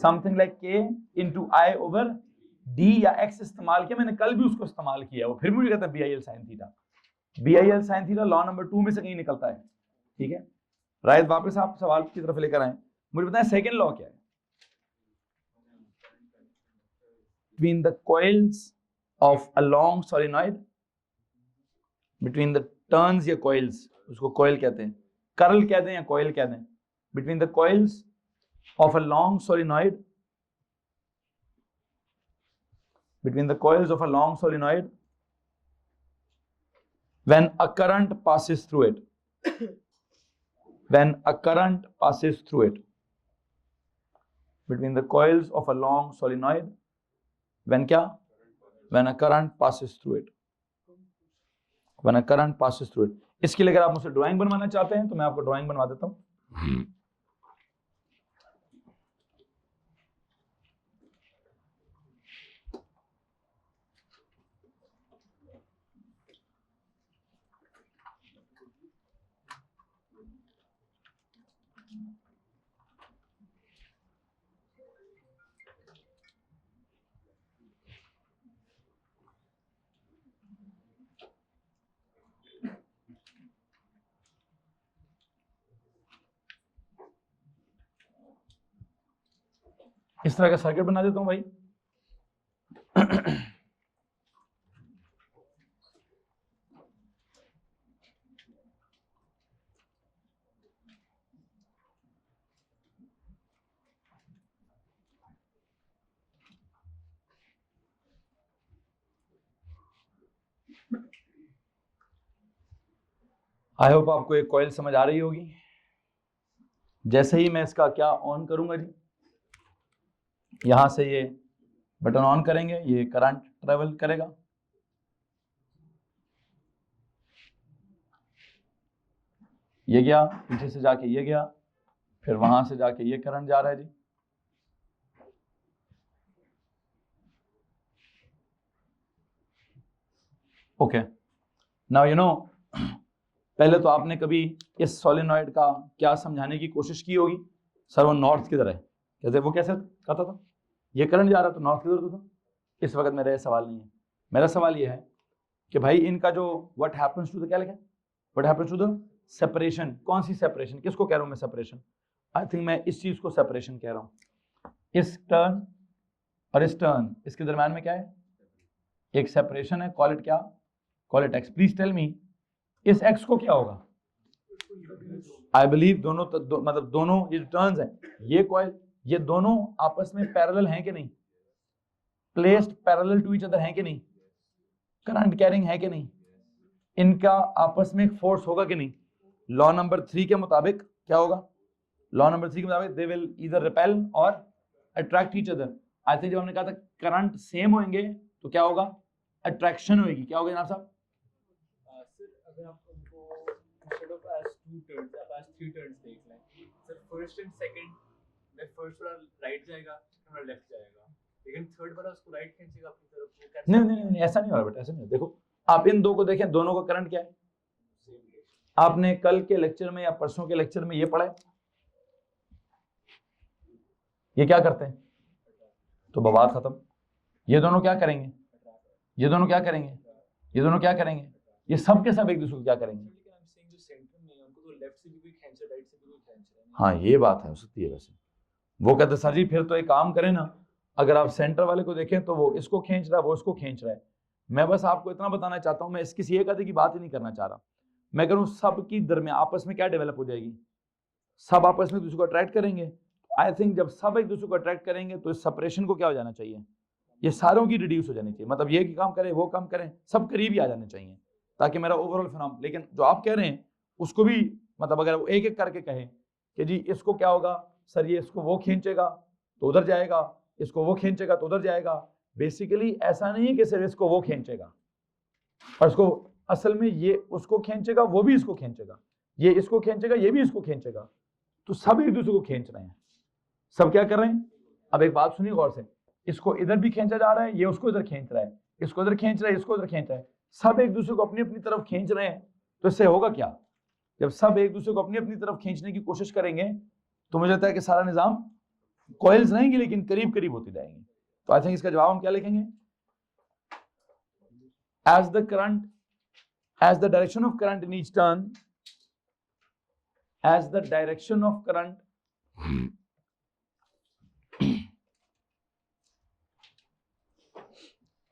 Something like k into आई over d या x इस्तेमाल किया, मैंने कल भी उसको इस्तेमाल किया, वो फिर मुझे कहता है BIL sin theta. BIL sin theta law number 2 में से कहीं निकलता है, ठीक है राइट। वापस आप सवाल की तरफ लेकर आए, मुझे बताएं सेकंड लॉ क्या है। Between the coils of a long solenoid, between the turns या coils, उसको coil कहते हैं, कर्ल कहते हैं या coil कहते हैं, between the coils of a long solenoid, between the coils of a long solenoid, when a current passes through it, when a current passes through it, between the coils of a long solenoid, when क्या, when a current passes through it, when a current passes through it। इसके लिए अगर आप मुझसे drawing बनवाना चाहते हैं तो मैं आपको ड्राइंग बनवा देता हूं। इस तरह का सर्किट बना देता हूं भाई। आई होप आपको एक कॉइल समझ आ रही होगी। जैसे ही मैं इसका क्या ऑन करूंगा जी, यहां से ये बटन ऑन करेंगे, ये करंट ट्रेवल करेगा, ये गया पीछे से जाके ये गया, फिर वहां से जाके ये करंट जा रहा है जी। ओके नाउ यू नो, पहले तो आपने कभी इस सोलेनॉइड का क्या समझाने की कोशिश की होगी, सर वो नॉर्थ की तरह है, कहते वो कैसे कहता था, ये करंट जा रहा तो नॉर्थ की तरफ था। इस वक्त मेरा ये सवाल नहीं है, मेरा सवाल ये है कि भाई इनका जो व्हाट हैपेंस टू द, क्या लिखा है, what happens to the separation. कौन सी सेपरेशन, किसको कह रहा हूं मैं सेपरेशन, आई थिंक मैं इस चीज को सेपरेशन कह रहा हूं। इस टर्न और इस टर्न, इसके दरम्यान में क्या है, एक सेपरेशन है, कॉल इट क्या, call it X. Please tell me इस एक्स को क्या होगा, आई बिलीव दोनों मतलब दोनों ये टर्न्स हैं, ये कॉइल, ये दोनों आपस में पैरेलल हैं कि नहीं, placed parallel to each other हैं कि नहीं, करंट कैरिंग है कि नहीं, इनका आपस में एक फोर्स होगा कि नहीं। लॉ नंबर 3 के मुताबिक क्या होगा, लॉ नंबर 3 के मुताबिक दे विल ईदर रिपेल और attract each other. I think जब हमने कहा था करंट सेम होंगे तो क्या होगा, अट्रैक्शन होगी। क्या होगा जनाब साहब, अगर आप उनको इंस्टेड ऑफ एज 2 टर्न्स आप एज 3 टर्न्स देख लें, सर फर्स्ट एंड सेकंड में फर्स्ट वाला राइट जाएगा, सेकंड वाला लेफ्ट जाएगा, लेकिन थर्ड वाला उसको राइट खींचेगा अपनी तरफ। वो कैसे, नहीं ऐसा नहीं हो रहा बेटा, ऐसा नहीं। देखो आप इन दो को देखें, दोनों का करंट क्या है, आपने कल के लेक्चर में या परसों के लेक्चर में ये पढ़ा है, ये क्या करते हैं, तो बवाद खत्म। ये दोनों क्या करेंगे, ये दोनों क्या करेंगे, ये दोनों क्या करेंगे, ये सब के सब एक दूसरे को क्या करेंगे। हाँ ये बात है, हो सकती है वैसे। वो कहते सर जी फिर तो एक काम करें ना, अगर आप सेंटर वाले को देखें तो वो इसको खींच रहा है, वो इसको खींच रहा है। मैं बस आपको इतना बताना चाहता हूं, मैं इस किसी एक आदमी की बात ही नहीं करना चाह रहा, मैं करूँ सब की दरमियान आपस में क्या डेवलप हो जाएगी, सब आपस में दूसरे को अट्रैक्ट करेंगे। आई थिंक जब सब एक दूसरे को अट्रैक्ट करेंगे तो इस सेपरेशन को क्या हो जाना चाहिए, ये सारों की रिड्यूस हो जानी चाहिए। मतलब ये कि काम करें वो काम करें, सब करीब ही आ जाने चाहिए ताकि मेरा ओवरऑल फिनोमेनन। लेकिन जो आप कह रहे हैं उसको भी मतलब अगर वो एक एक करके कहें कि जी इसको क्या होगा सर, ये इसको वो खींचेगा तो उधर जाएगा, इसको वो खींचेगा तो उधर जाएगा। बेसिकली ऐसा नहीं है कि सिर्फ इसको वो खींचेगा और इसको, असल में ये उसको खींचेगा, वो भी इसको खींचेगा, ये इसको खींचेगा, ये भी इसको खींचेगा, तो सब एक दूसरे को खींच रहे हैं। सब क्या कर रहे हैं, अब एक बात सुनिए गौर से, इसको इधर भी खींचा जा रहा है, ये उसको इधर खींच रहा है, इसको इधर खींच रहा है, इसको इधर खींच रहा है, सब एक दूसरे को अपनी अपनी तरफ खींच रहे हैं। तो इससे होगा क्या, जब सब एक दूसरे को अपनी अपनी तरफ खींचने की कोशिश करेंगे तो मुझे लगता है कि सारा निजाम कॉइल्स रहेंगी लेकिन करीब करीब होती जाएंगी। तो आई थिंक इसका जवाब हम क्या लिखेंगे, as the current, as the direction of current in each turn, as the direction of current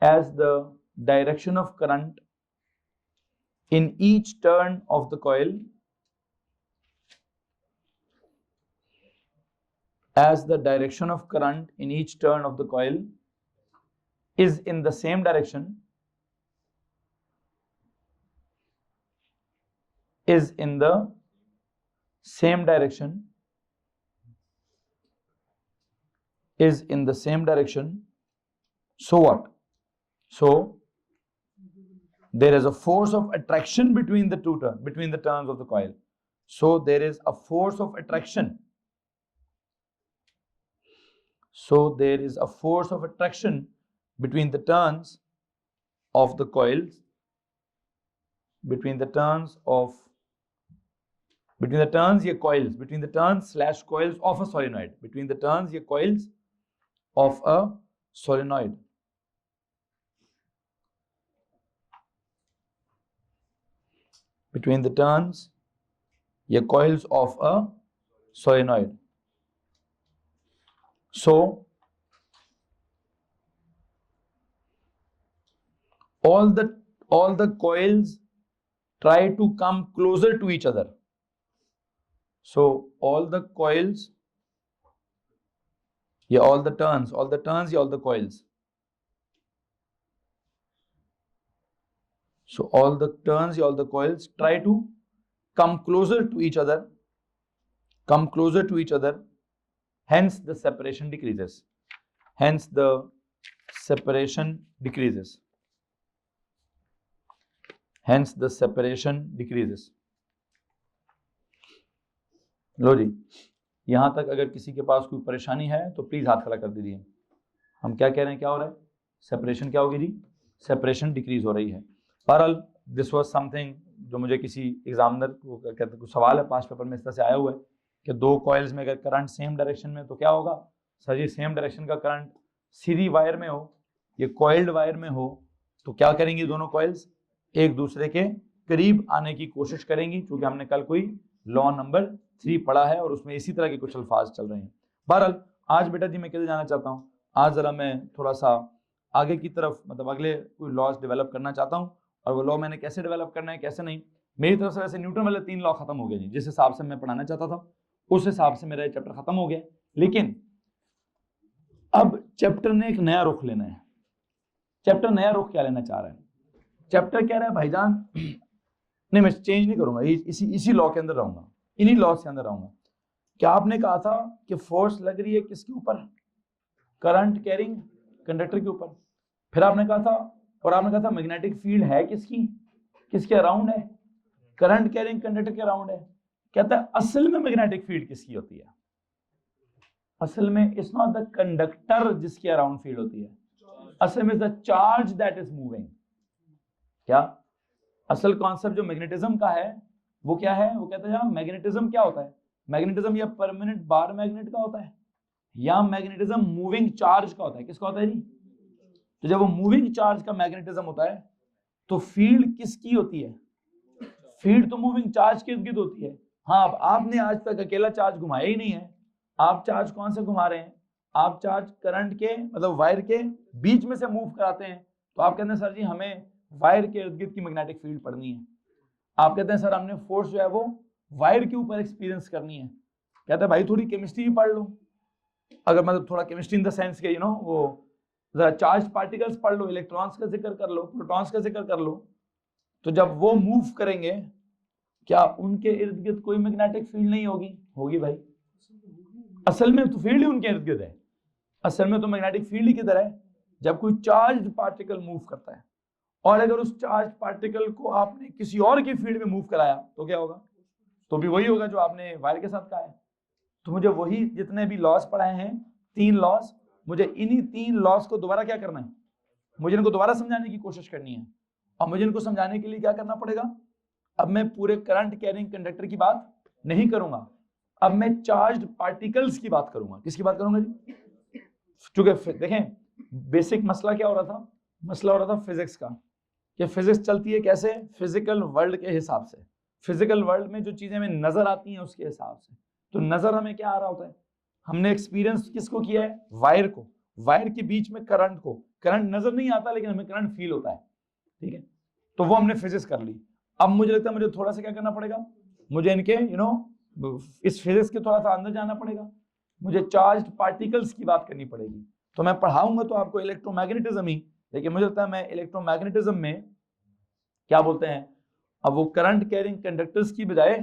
as the direction of current in each turn of the coil, as the direction of current in each turn of the coil is in the same direction, is in the same direction, is in the same direction. So what? So there is a force of attraction between the turns of the coil. So there is a force of attraction. So there is a force of attraction between the turns of the coils, between the turns slash coils of a solenoid, between the turns या coils of a solenoid. Between the turns या coils of a solenoid. So all the coils try to come closer to each other. So all the coils या all the turns या all the coils. So all the turns या all the coils try to come closer to each other, hence the separation decreases. Hence the separation decreases. Hence the separation decreases. लो जी, यहां तक अगर किसी के पास कोई परेशानी है तो प्लीज हाथ खड़ा कर दीजिए। हम क्या कह रहे हैं, क्या हो रहा है, सेपरेशन क्या होगी जी, सेपरेशन डिक्रीज हो रही है। बहरहाल दिस वाज समथिंग जो मुझे किसी एग्जामिनर को कहते कुछ सवाल है पास पेपर में इस तरह से आया हुआ है कि दो कॉइल्स में अगर करंट सेम डायरेक्शन में तो क्या होगा। सर जी सेम डायरेक्शन का करंट सीधी वायर में हो, ये कॉइल्ड वायर में हो, तो क्या करेंगी, दोनों कॉइल्स एक दूसरे के करीब आने की कोशिश करेंगी, क्योंकि हमने कल कोई लॉ नंबर 3 पढ़ा है और उसमें इसी तरह के कुछ अल्फाज चल रहे हैं। बहरहाल आज बेटा जी मैं किधर जाना चाहता हूँ, आज जरा मैं थोड़ा सा आगे की तरफ मतलब अगले कोई लॉज डेवलप करना चाहता हूँ, और वो लॉ मैंने कैसे डेवलप करना है कैसे नहीं, मेरी तरफ से वैसे न्यूटन वाले 3 लॉ खत्म हो गए जी, जिस हिसाब से मैं पढ़ाना चाहता था उस हिसाब से मेरा चैप्टर खत्म हो गया। लेकिन अब चैप्टर ने एक नया रुख लेना है। चैप्टर नया रुख क्या लेना चाह रहा है, चैप्टर कह रहा है भाईजान नहीं मैं चेंज नहीं करूंगा, इसी लॉ के अंदर रहूंगा, इन्हीं लॉस के अंदर रहूंगा। क्या आपने कहा था कि फोर्स लग रही है किसके ऊपर, करंट कैरिंग कंडक्टर के ऊपर। फिर आपने कहा था, और आपने कहा था मैग्नेटिक फील्ड है किसके अराउंड है, करंट कैरिंग कंडक्टर के अराउंड है। कहता है असल में मैग्नेटिक फील्ड किसकी होती है, असल में इट्स नॉट द कंडक्टर जिसके अराउंड फील्ड होती है, असल में the charge that is moving. क्या असल कॉन्सेप्ट जो मैग्नेटिज्म का है वो क्या है, वो कहता है मैग्नेटिज्म क्या होता है, मैग्नेटिज्म या परमानेंट बार मैग्नेट का होता है या मैग्नेटिज्म मूविंग चार्ज का होता है। किसका होता है जी, तो जब वो मूविंग चार्ज का मैग्नेटिज्म होता है तो फील्ड किसकी होती है, फील्ड तो मूविंग चार्ज के इर्द-गिर्द होती है। हाँ अब आपने आज तक अकेला चार्ज घुमाया ही नहीं है, आप चार्ज कौन से घुमा रहे हैं, आप चार्ज करंट के मतलब वायर के बीच में से मूव कराते हैं। तो आप कहते हैं सर जी हमें वायर के इर्द गिर्द की मैग्नेटिक फील्ड पढ़नी है, आप कहते हैं सर हमने फोर्स जो है वो वायर के ऊपर एक्सपीरियंस करनी है। कहते हैं भाई थोड़ी केमिस्ट्री भी पढ़ लो, अगर मतलब थोड़ा केमिस्ट्री इन द सेंस के वो जरा चार्ज पार्टिकल्स पढ़ लो, इलेक्ट्रॉन्स का जिक्र कर लो, प्रोटॉन्स का जिक्र कर लो, तो जब वो मूव करेंगे क्या उनके इर्द गिर्द कोई मैग्नेटिक फील्ड नहीं होगी, होगी भाई। असल में तो फील्ड ही उनके इर्द गिर्द है, असल में तो मैग्नेटिक फील्ड ही किधर है, जब कोई चार्ज पार्टिकल मूव करता है और अगर उस चार्ज पार्टिकल को आपने किसी और की फील्ड में मूव कराया तो क्या होगा, तो भी वही होगा जो आपने वायर के साथ कहा है। तो मुझे वही जितने भी लॉस पढ़ाए हैं 3 लॉस, मुझे इन्हीं 3 लॉस को दोबारा क्या करना है, मुझे इनको दोबारा समझाने की कोशिश करनी है। और मुझे इनको समझाने के लिए क्या करना पड़ेगा, अब मैं पूरे करंट कैरिंग कंडक्टर की बात नहीं करूंगा, अब मैं चार्ज्ड पार्टिकल्स की बात करूंगा। किसकी बात करूंगा जी? क्योंकि देखें बेसिक मसला क्या हो रहा था, मसला हो रहा था फिजिक्स का, कि फिजिक्स चलती है कैसे, फिजिकल वर्ल्ड के हिसाब से, फिजिकल वर्ल्ड में जो चीजें हमें नजर आती हैं उसके हिसाब से। तो नजर हमें क्या आ रहा होता है, हमने एक्सपीरियंस किसको किया है, वायर को, वायर के बीच में करंट को, करंट नजर नहीं आता लेकिन हमें करंट फील होता है, ठीक है, तो वो हमने फिजिक्स कर ली। अब मुझे लगता है मुझे थोड़ा सा क्या करना पड़ेगा, मुझे इनके इस फिजिक्स के थोड़ा सा अंदर जाना पड़ेगा, मुझे चार्ज्ड पार्टिकल्स की बात करनी पड़ेगी। तो मैं पढ़ाऊंगा तो आपको इलेक्ट्रोमैग्नेटिज्म ही, लेकिन मुझे लगता है मैं इलेक्ट्रोमैग्नेटिज्म में क्या बोलते हैं, अब वो करंट कैरिंग कंडक्टर्स की बजाय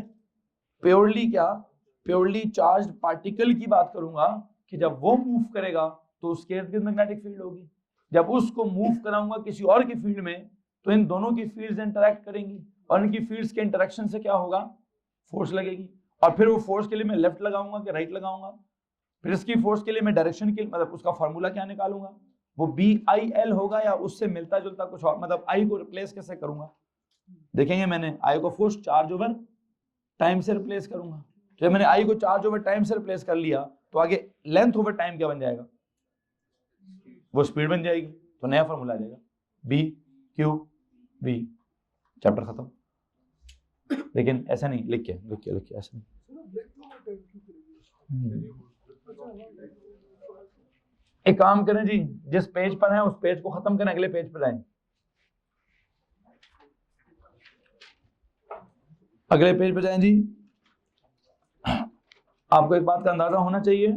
प्योरली चार्ज्ड पार्टिकल की बात करूंगा, कि जब वो मूव करेगा तो उसके इर्द गिर्द मैग्नेटिक फील्ड होगी, जब उसको मूव कराऊंगा किसी और की फील्ड में तो इन दोनों की फील्ड्स इंटरैक्ट करेंगी, और इनकी फील्ड्स के इंटरेक्शन से क्या होगा, फोर्स लगेगी, और फिर वो फोर्स के लिए मैं लेफ्ट लगाऊंगा कि राइट लगाऊंगा, फिर इसकी फोर्स के लिए मैं डायरेक्शन के मतलब उसका फॉर्मूला क्या निकालूंगा, वो BIL होगा या उससे मिलता जुलता कुछ और, मतलब आई को रिप्लेस कैसे करूंगा, देखेंगे मैंने आई को फोर्स चार्ज ओवर टाइम से रिप्लेस करूंगा, जब मैंने आई को चार्ज ओवर टाइम से रिप्लेस कर लिया तो आगे लेंथ ओवर टाइम क्या बन जाएगा, वो स्पीड बन जाएगी, तो नया फॉर्मूला आ जाएगा BQV, चैप्टर खत्म। लेकिन ऐसा नहीं, लिख के ऐसा नहीं। एक काम करें जी, जिस पेज पर है उस पेज को खत्म करें, अगले पेज पर जाएं, अगले पेज पर जाएं जी। आपको एक बात का अंदाजा होना चाहिए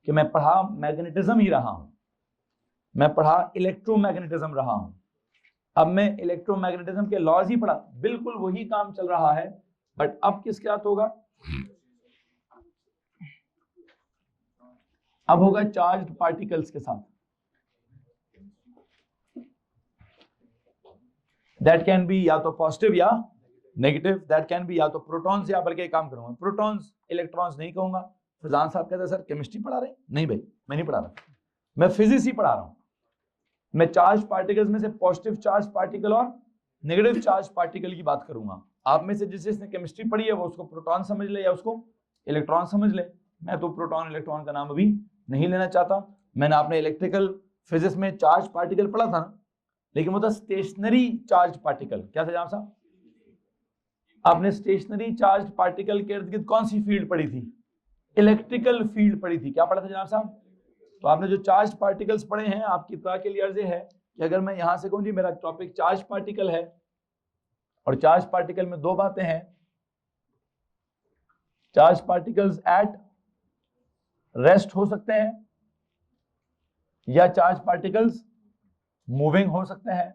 कि मैं पढ़ा मैग्नेटिज्म ही रहा हूं, मैं पढ़ा इलेक्ट्रोमैग्नेटिज्म रहा हूं, अब मैं इलेक्ट्रोमैग्नेटिज्म के लॉज ही पढ़ा, बिल्कुल वही काम चल रहा है, बट अब किसके साथ होगा, अब होगा चार्ज्ड पार्टिकल्स के साथ। दैट कैन बी या तो पॉजिटिव या नेगेटिव, दैट कैन बी या तो प्रोटॉन्स, या बल्कि एक काम करूंगा प्रोटॉन्स इलेक्ट्रॉन्स नहीं कहूंगा। फैजान साहब कहते हैं सर केमिस्ट्री पढ़ा रहे हैं, नहीं भाई मैं नहीं पढ़ा रहा, मैं फिजिक्स ही पढ़ा रहा हूं। मैं चार्ज पार्टिकल्स में से पॉजिटिव चार्ज पार्टिकल और नेगेटिव चार्ज पार्टिकल की बात करूंगा। आप में से जिसने केमिस्ट्री पढ़ी है वो उसको प्रोटॉन समझ ले या उसको इलेक्ट्रॉन समझ ले, मैं तो प्रोटॉन इलेक्ट्रॉन का नाम अभी नहीं लेना चाहता। मैंने आपने इलेक्ट्रिकल फिजिक्स में चार्ज पार्टिकल पढ़ा था ना, लेकिन वो था स्टेशनरी चार्ज पार्टिकल। क्या था जनाब साहब, आपने स्टेशनरी चार्ज पार्टिकल के इर्द गिर्द कौन सी फील्ड पढ़ी थी, इलेक्ट्रिकल फील्ड पढ़ी थी। क्या पढ़ा था जनाब साहब, तो आपने जो चार्ज पार्टिकल्स पढ़े हैं, आपकी इत्तला के लिए अर्ज है कि अगर मैं यहां से कहूं जी मेरा टॉपिक चार्ज पार्टिकल है, और चार्ज पार्टिकल में दो बातें हैं, चार्ज पार्टिकल्स एट रेस्ट हो सकते हैं या चार्ज पार्टिकल्स मूविंग हो सकते हैं।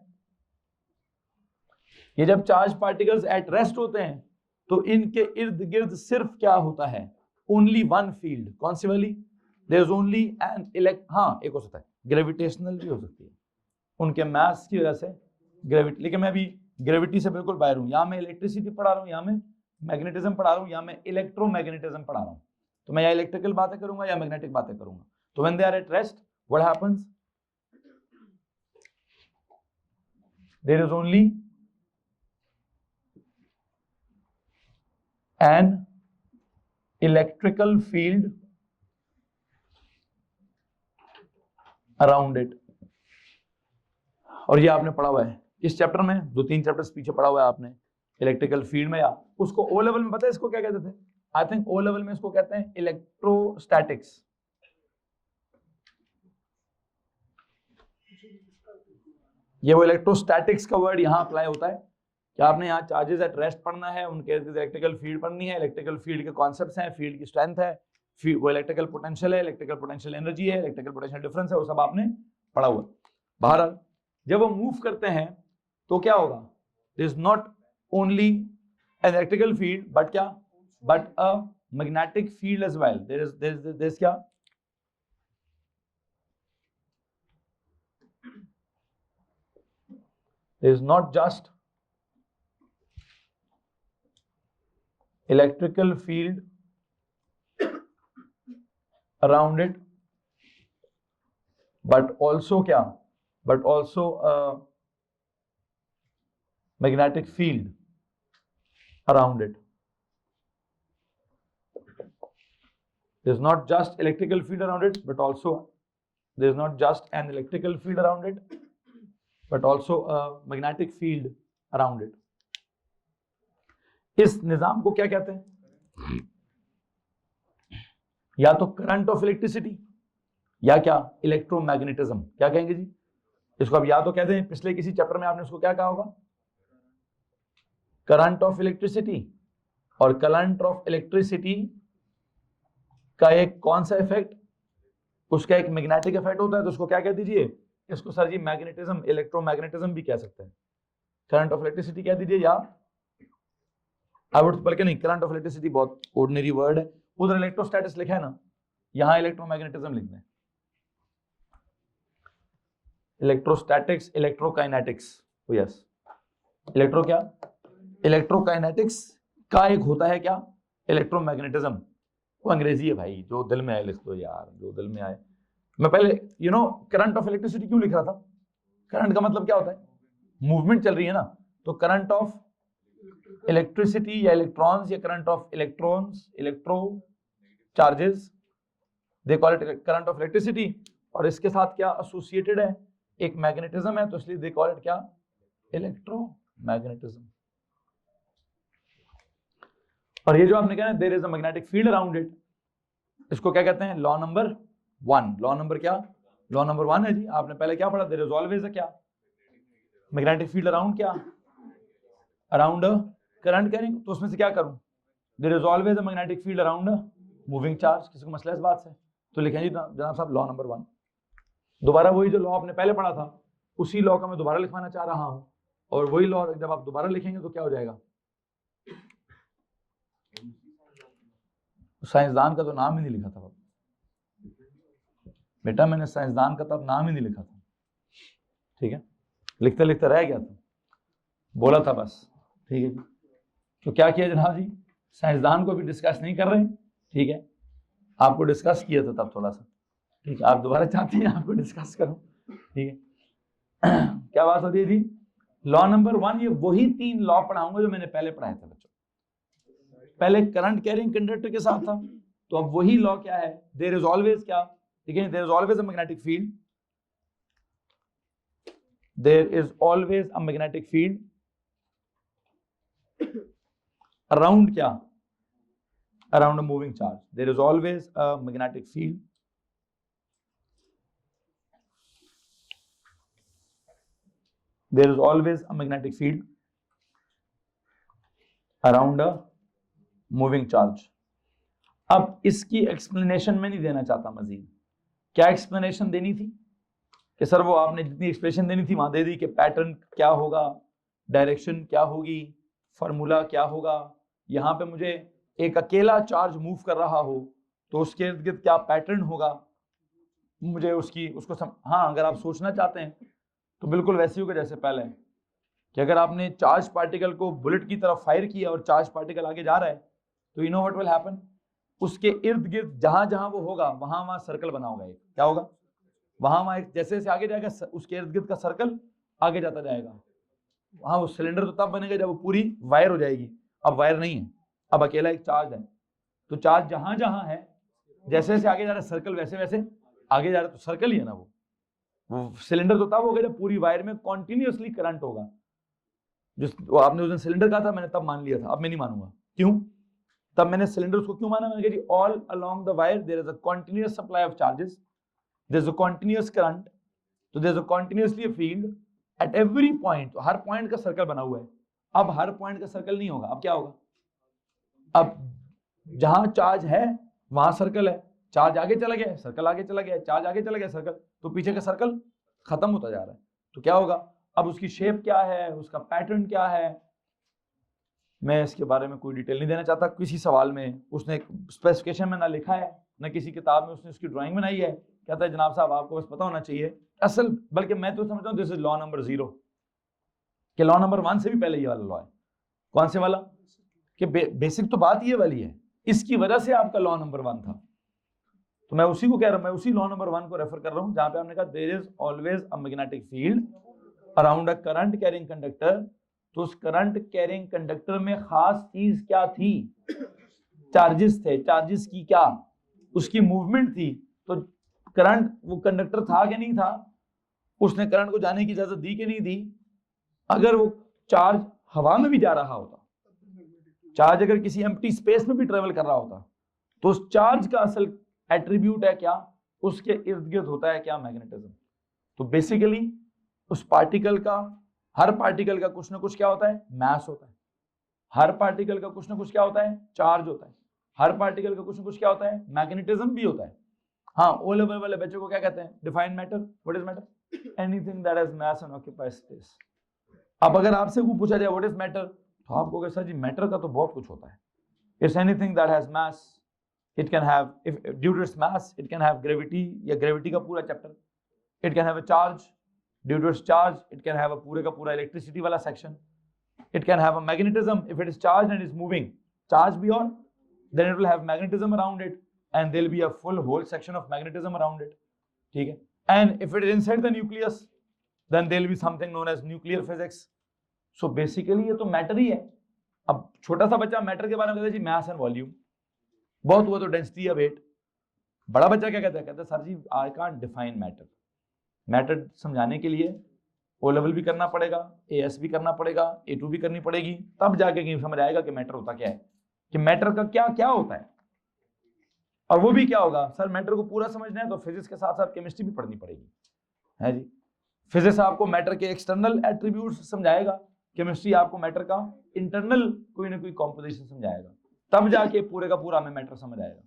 ये जब चार्ज पार्टिकल्स एट रेस्ट होते हैं तो इनके इर्द गिर्द सिर्फ क्या होता है, ओनली वन फील्ड। कौन सी वाली, देयर इज ओनली एन हाँ एक हो सकता है ग्रेविटेशनल भी हो सकती है, उनके मास की वजह से ग्रेविटी, लेकिन मैं अभी ग्रेविटी से बिल्कुल बाहर हूं, यहाँ मैं इलेक्ट्रिसिटी पढ़ा रहा हूँ, यहाँ मैं मैग्नेटिज्म पढ़ा रहा हूँ, यहाँ मैं इलेक्ट्रोमैग्नेटिज्म पढ़ा रहा हूँ, तो मैं या इलेक्ट्रिकल बातें करूंगा या मैग्नेटिक बातें करूंगा। तो when they are at rest what happens, there is only an electrical field around it। और ये आपने पढ़ा हुआ है इस चैप्टर में, 2-3 चैप्टर्स पीछे पढ़ा हुआ है आपने इलेक्ट्रिकल फील्ड में, या उसको ओ लेवल में पता है इसको क्या कहते थे, आई थिंक ओ लेवल में इसको कहते हैं इलेक्ट्रोस्टैटिक्स। ये वो इलेक्ट्रोस्टैटिक्स का वर्ड यहाँ अप्लाई होता है कि आपने यहाँ चार्जेस एट रेस्ट पढ़ना है, उनके इलेक्ट्रिकल फील्ड पढ़नी है, इलेक्ट्रिकल फील्ड के कॉन्सेप्ट्स हैं, फील्ड की स्ट्रेंथ है, वो इलेक्ट्रिकल पोटेंशियल है, इलेक्ट्रिकल पोटेंशियल एनर्जी है, इलेक्ट्रिकल पोटेंशियल डिफरेंस है, वो सब आपने पढ़ा हुआ। बहरहाल जब वो मूव करते हैं तो क्या होगा, there is not only an electrical field but क्या, but a magnetic field as well. There is क्या, there is not just electrical field around it but also क्या, but also a magnetic field around it। there is not just electrical field around it, but also there is not just an electrical field around it, but also a magnetic field around it. इस निजाम को क्या कहते हैं? या तो current of electricity या क्या electromagnetism. क्या कहेंगे जी इसको? अब या तो कहते हैं, पिछले किसी चैप्टर में आपने उसको क्या कहा होगा? Current of electricity. और करंट ऑफ इलेक्ट्रिसिटी का एक कौन सा इफेक्ट? उसका एक मैग्नेटिक इफेक्ट होता है, तो उसको क्या कह दीजिए? इसको सर जी मैग्नेटिज्म, इलेक्ट्रोमैग्नेटिज्म भी कह सकते हैं। करंट ऑफ इलेक्ट्रिसिटी कह दीजिए, या आई वुड, बल्कि नहीं, करंट ऑफ इलेक्ट्रिसिटी बहुत ऑर्डिनरी वर्ड है। उधर इलेक्ट्रोस्टैटिक्स लिखा है ना, यहां इलेक्ट्रोमैग्नेटिज्म लिखना है। इलेक्ट्रोस्टैटिक्स, इलेक्ट्रोकाइनेटिक्स, यस, इलेक्ट्रो क्या? इलेक्ट्रोकाइनेटिक्स का एक होता है क्या? इलेक्ट्रोमैग्नेटिज्म। वो अंग्रेजी है भाई, जो दिल में आए लिख दो यार, जो दिल में आए। मैं पहले करंट ऑफ इलेक्ट्रिसिटी क्यों लिख रहा था? करंट का मतलब क्या होता है? मूवमेंट चल रही है ना, तो करंट ऑफ इलेक्ट्रिसिटी या इलेक्ट्रॉन्स या current of electrons, electro charges, they call it current of electricity. और इसके साथ क्या एसोसिएटेड है? एक मैग्नेटिज्म है, तो इसलिए दे कॉल इट क्या? इलेक्ट्रोमैग्नेटिज्म। और ये जो आपने कहा there is a magnetic field around it, इसको क्या कहते हैं? Law number 1। लॉ नंबर क्या? लॉ नंबर 1 है जी। आपने पहले क्या पढ़ा? देयर इज ऑलवेज अ क्या? मैग्नेटिक फील्ड अराउंड क्या? Around current carrying. तो उसमें से क्या करूं? There is always a magnetic field around moving charge. किसी को मसला इस बात से? तो लिखें जी जनाब साहब लॉ नंबर 1। दोबारा वही जो लॉ आपने पहले पढ़ा था, उसी लॉ का मैं दोबारा लिखवाना चाह रहा हूं। और वही लॉ जब आप दोबारा लिखेंगे तो क्या हो जाएगा? साइंसदान का तो नाम ही नहीं लिखा था बेटा, मैंने साइंसदान का तब नाम ही नहीं लिखा था, ठीक है, लिखते लिखते रह गया था, बोला था बस, ठीक है जी। तो क्या किया जनाब जी? साइंसदान को भी डिस्कस नहीं कर रहे, ठीक है, आपको डिस्कस किया था तब थोड़ा सा, ठीक है, आप दोबारा चाहते हैं आपको डिस्कस करूं, ठीक है। क्या बात होती है जी? लॉ नंबर 1, ये वही 3 लॉ पढ़ाऊंगा जो मैंने पहले पढ़ाया था बच्चों। पहले करंट कैरिंग कंडक्टर के साथ था, तो अब वही लॉ क्या है? देयर इज ऑलवेज क्या? ठीक है, there is always a magnetic field, there is always a magnetic field around क्या? Around a moving charge. There is always a magnetic field there is always a magnetic field around a moving charge। अब इसकी explanation में नहीं देना चाहता मजीद। क्या explanation देनी थी कि सर वो आपने जितनी एक्सप्लेनेशन देनी थी वहां दे दी कि पैटर्न क्या होगा, डायरेक्शन क्या होगी, फार्मूला क्या होगा। यहाँ पे मुझे एक अकेला चार्ज मूव कर रहा हो तो उसके इर्द गिर्द क्या पैटर्न होगा, मुझे उसको हाँ, अगर आप सोचना चाहते हैं तो बिल्कुल वैसे होगा जैसे पहले कि अगर आपने चार्ज पार्टिकल को बुलेट की तरफ फायर किया और चार्ज पार्टिकल आगे जा रहा है तो you know what will happen, उसके इर्द गिर्द जहां जहां वो होगा वहां वहां सर्कल बना होगा। एक क्या होगा? वहां वहां जैसे जैसे आगे जाएगा उसके इर्द गिर्द का सर्कल आगे जाता जाएगा। वहां वो सिलेंडर तो तब बनेगा जब वो पूरी वायर हो जाएगी। अब वायर नहीं है, अब अकेला एक चार्ज है, तो चार्ज जहां जहां है जैसे जैसे आगे जा रहा है सर्कल वैसे वैसे आगे जा रहा है, तो सर्कल ही है ना वो सिलेंडर तो तब होगा जब पूरी वायर में कॉन्टिन्यूअसली करंट होगा। जो आपने उस दिन सिलेंडर कहा था मैंने तब मान लिया था, अब मैं नहीं मानूंगा। क्यों? तब मैंने सिलेंडर उसको क्यों माना? मैंने कहा all along the wire there is a continuous supply of charges, there is a continuous current, तो there is a continuously a field at every point. तो हर पॉइंट का सर्कल बना हुआ है। अब हर पॉइंट का सर्कल नहीं होगा, अब क्या होगा? अब जहां चार्ज है वहां सर्कल है, चार्ज आगे चला गया सर्कल आगे चला गया, चार्ज आगे चला गया सर्कल, तो पीछे का सर्कल खत्म होता जा रहा है। तो क्या होगा? अब उसकी शेप क्या है, उसका पैटर्न क्या है, मैं इसके बारे में कोई डिटेल नहीं देना चाहता। किसी सवाल में उसने स्पेसिफिकेशन में ना लिखा है ना किसी किताब में उसने उसकी ड्राइंग बनाई है। कहता है जनाब साहब आपको बस पता होना चाहिए असल, बल्कि मैं तो समझता हूँ दिस इज लॉ नंबर 0 कि लॉ नंबर 1 से भी पहले ये वाला लॉ है। कौन से वाला? कि बेसिक तो बात ये वाली है, इसकी वजह से आपका लॉ नंबर 1 था। तो मैं उसी को कह रहा हूं, मैं उसी लॉ नंबर 1 को रेफर कर रहा हूं जहां पे हमने कहा there is always a magnetic field around a current carrying conductor. तो उस करंट कैरिंग कंडक्टर में खास चीज क्या थी? चार्जेस थे। चार्जेस की क्या? उसकी मूवमेंट थी, तो करंट, वो कंडक्टर था कि नहीं था, उसने करंट को जाने की इजाजत दी कि नहीं दी। अगर वो चार्ज हवा में भी जा रहा होता, चार्ज अगर किसी एम्प्टी स्पेस में भी ट्रेवल कर रहा होता, तो उस चार्ज का असल एट्रीब्यूट है क्या, उसके इर्द गिर्द होता है क्या, मैग्नेटिज्म। तो बेसिकली उस पार्टिकल का, हर पार्टिकल का कुछ ना कुछ क्या होता है, मास होता है। हर पार्टिकल का कुछ ना कुछ क्या होता है, चार्ज होता है। हर पार्टिकल का कुछ ना कुछ क्या होता है, मैग्नेटिज्म भी होता है। हाँ, ओ लेवल वाले बच्चों को क्या कहते हैं, define matter. What is matter? Anything that has mass and occupies space. अब अगर आपसे वो पूछा जाए व्हाट इज मैटर, तो आप कहोगे सर जी मैटर का तो बहुत कुछ होता है। It's anything that has mass, it can have, if due to its mass it can have gravity, या ग्रेविटी का पूरा chapter. It can have a charge, due to its charge it can have a पूरे का पूरा electricity वाला section. It can have a magnetism if it is charged and is moving. Charge beyond, then it will have magnetism around it, and there will be a full whole section of magnetism around it. ठीक है? And if it is inside the nucleus, then there will be something known as nuclear physics. So basically ये तो matter ही है। अब छोटा सा बच्चा matter के बारे में कहता है जी मास एंड वॉल्यूम, बहुत हुआ तो डेंसिटी या वेट। बड़ा बच्चा क्या कहता है, कहता है सर जी I can't define matter. Matter समझाने के लिए ओ लेवल भी करना पड़ेगा, एएस भी करना पड़ेगा, ए2 भी करनी पड़ेगी, तब जाके कहीं समझ आएगा कि मैटर होता क्या है, कि मैटर का क्या क्या होता है। और वो भी क्या होगा, सर मैटर को पूरा समझना है तो फिजिक्स के साथ साथ केमिस्ट्री भी पढ़नी पड़ेगी, है जी। फिजिक्स आपको मैटर के एक्सटर्नल एट्रीब्यूट्स समझाएगा, केमिस्ट्री आपको मैटर का इंटरनल कोई ना कोई कॉम्पोजिशन समझाएगा, तब जाके पूरे का पूरा हमें मैटर समझ आएगा।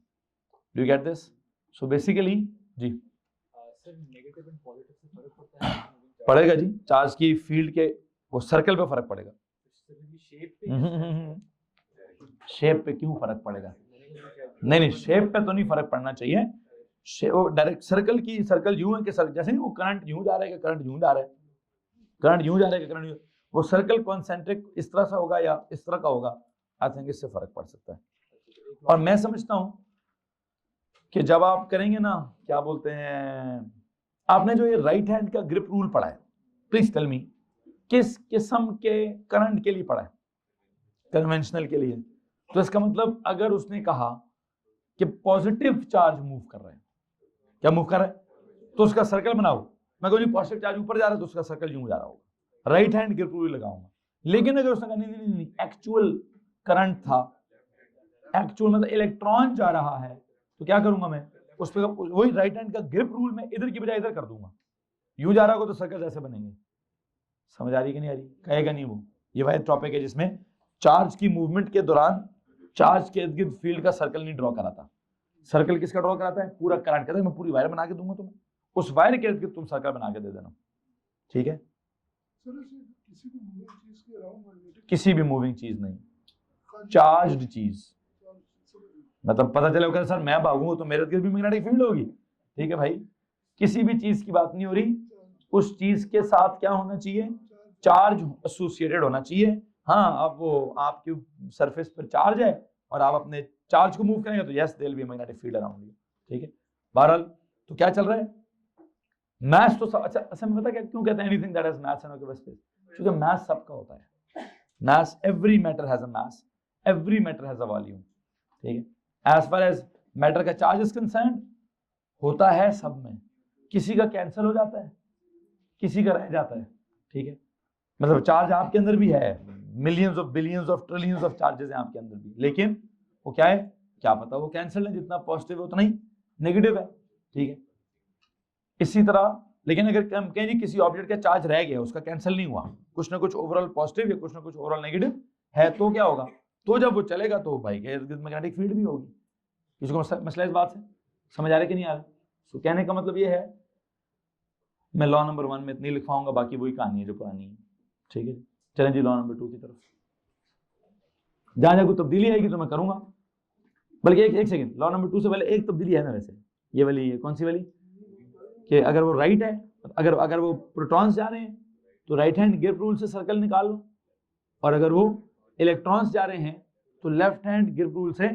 Do you get this? So basically जी सर नेगेटिव एंड पॉजिटिव से फर्क पड़ता है? पड़ेगा जी, चार्ज की फील्ड के वो सर्कल पे फर्क पड़ेगा। शेप पे क्यों फर्क पड़ेगा? नहीं, शेप पे तो नहीं फर्क पड़ना चाहिए। वो डायरेक्ट सर्कल की, सर्कल यूं है कि जैसे वो करंट यूं जा रहा है कि करंट यूं जा रहा है, करंट यूं जा रहा है कि करंट यूं, वो सर्कल कॉन्सेंट्रिक इस तरह से होगा या इस तरह का होगा, आई थिंक इससे फर्क पड़ सकता है। और मैं समझता हूं कि जब आप करेंगे ना, क्या बोलते हैं, आपने जो ये राइट हैंड का ग्रिप रूल पढ़ा है, प्लीज टेल मी किस किस्म के करंट के लिए पढ़ा है? कन्वेंशनल के लिए। तो इसका मतलब अगर उसने कहा कि पॉजिटिव चार्ज मूव कर रहा है, क्या मूव कर रहा है, तो उसका सर्कल बनाओ। मैं कहूँ पॉजिटिव चार्ज ऊपर जा रहा है तो उसका सर्कल यूं जा रहा होगा, राइट हैंड ग्रिप रूल लगाऊंगा। लेकिन अगर उसने कहा नहीं, एक्चुअल करंट था, एक्चुअल मतलब इलेक्ट्रॉन जा रहा है, तो क्या करूंगा मैं, उस पर वही राइट हैंड का ग्रिप रूल में इधर की बजाय इधर कर दूंगा। यूं जा रहा होगा तो सर्कल ऐसे बनेंगे। समझ आ रही कि नहीं आ रही? कहेगा नहीं वो। ये वह टॉपिक है जिसमें चार्ज की मूवमेंट के दौरान चार्ज के इर्द गिर्द फील्ड का सर्कल नहीं ड्रॉ कराता। सर्कल किसका ड्रॉ कराता है? पूरा करंट। कहता है मैं पूरी वायर बना के दूंगा तुम्हें, उस वायर के इर्द गिर्द तुम सर्कल बना के दे देना। ठीक है? किसी भी मूविंग चीज नहीं, चार्ज्ड चीज। मतलब पता चला सर मैं भागूंगा तो मेरे इर्द भी मैग्नेटिक फील्ड होगी। ठीक है भाई, किसी भी चीज की बात नहीं हो रही, उस चीज के साथ क्या होना चाहिए, चार्ज एसोसिएटेड होना चाहिए। हाँ, अब वो आपकी सरफेस पर चार्ज है और आप अपने चार्ज को मूव करेंगे तो yes there will be magnetic field around you. ठीक है, बहरहाल तो क्या चल रहा है, मैथ तो अच्छा अच्छा मैं पता क्या क्यों कहते हैं anything that has mass and occupies space, क्योंकि मास सबका होता है। Mass, every matter has a mass, every matter has a volume. ठीक है, एज फार एज मैटर का चार्ज इज कंसर्न्ड, होता है सब में, किसी का कैंसिल हो जाता है, किसी का रह जाता है। ठीक है, मतलब चार्ज आपके अंदर भी है, millions of billions of trillions of charges हैं आपके अंदर भी, लेकिन वो क्या है, क्या पता वो कैंसिल है, जितना पॉजिटिव है उतना ही नेगेटिव है। ठीक है, इसी तरह लेकिन अगर हम कहें जी किसी ऑब्जेक्ट का चार्ज रह गया, उसका कैंसिल नहीं हुआ, कुछ ना कुछ ओवरऑल पॉजिटिव या कुछ ना कुछ ओवरऑल नेगेटिव है, तो क्या होगा, तो जब वो चलेगा तो भाई के मैग्नेटिक फील्ड भी होगी। किसी को मसला इस बात से समझ आ रहा है कि नहीं आ रहा? तो कहने का मतलब ये है, मैं लॉ नंबर 1 में इतनी लिखवाऊंगा, बाकी वही कहानी है जो पुरानी है। ठीक है, चलें जी लॉ नंबर 2 की तरफ। जहां जहां कोई तब्दीली आएगी तो मैं करूंगा, बल्कि एक सेकंड, लॉ नंबर 2 से पहले एक तब्दीली है ना वैसे, ये वाली है, कौन सी वाली, कि अगर वो राइट है, अगर वो प्रोटॉन्स जा रहे हैं तो राइट हैंड ग्रिप रूल से सर्कल निकाल लो, और अगर वो इलेक्ट्रॉन्स जा रहे हैं तो लेफ्ट हैंड ग्रिप रूल से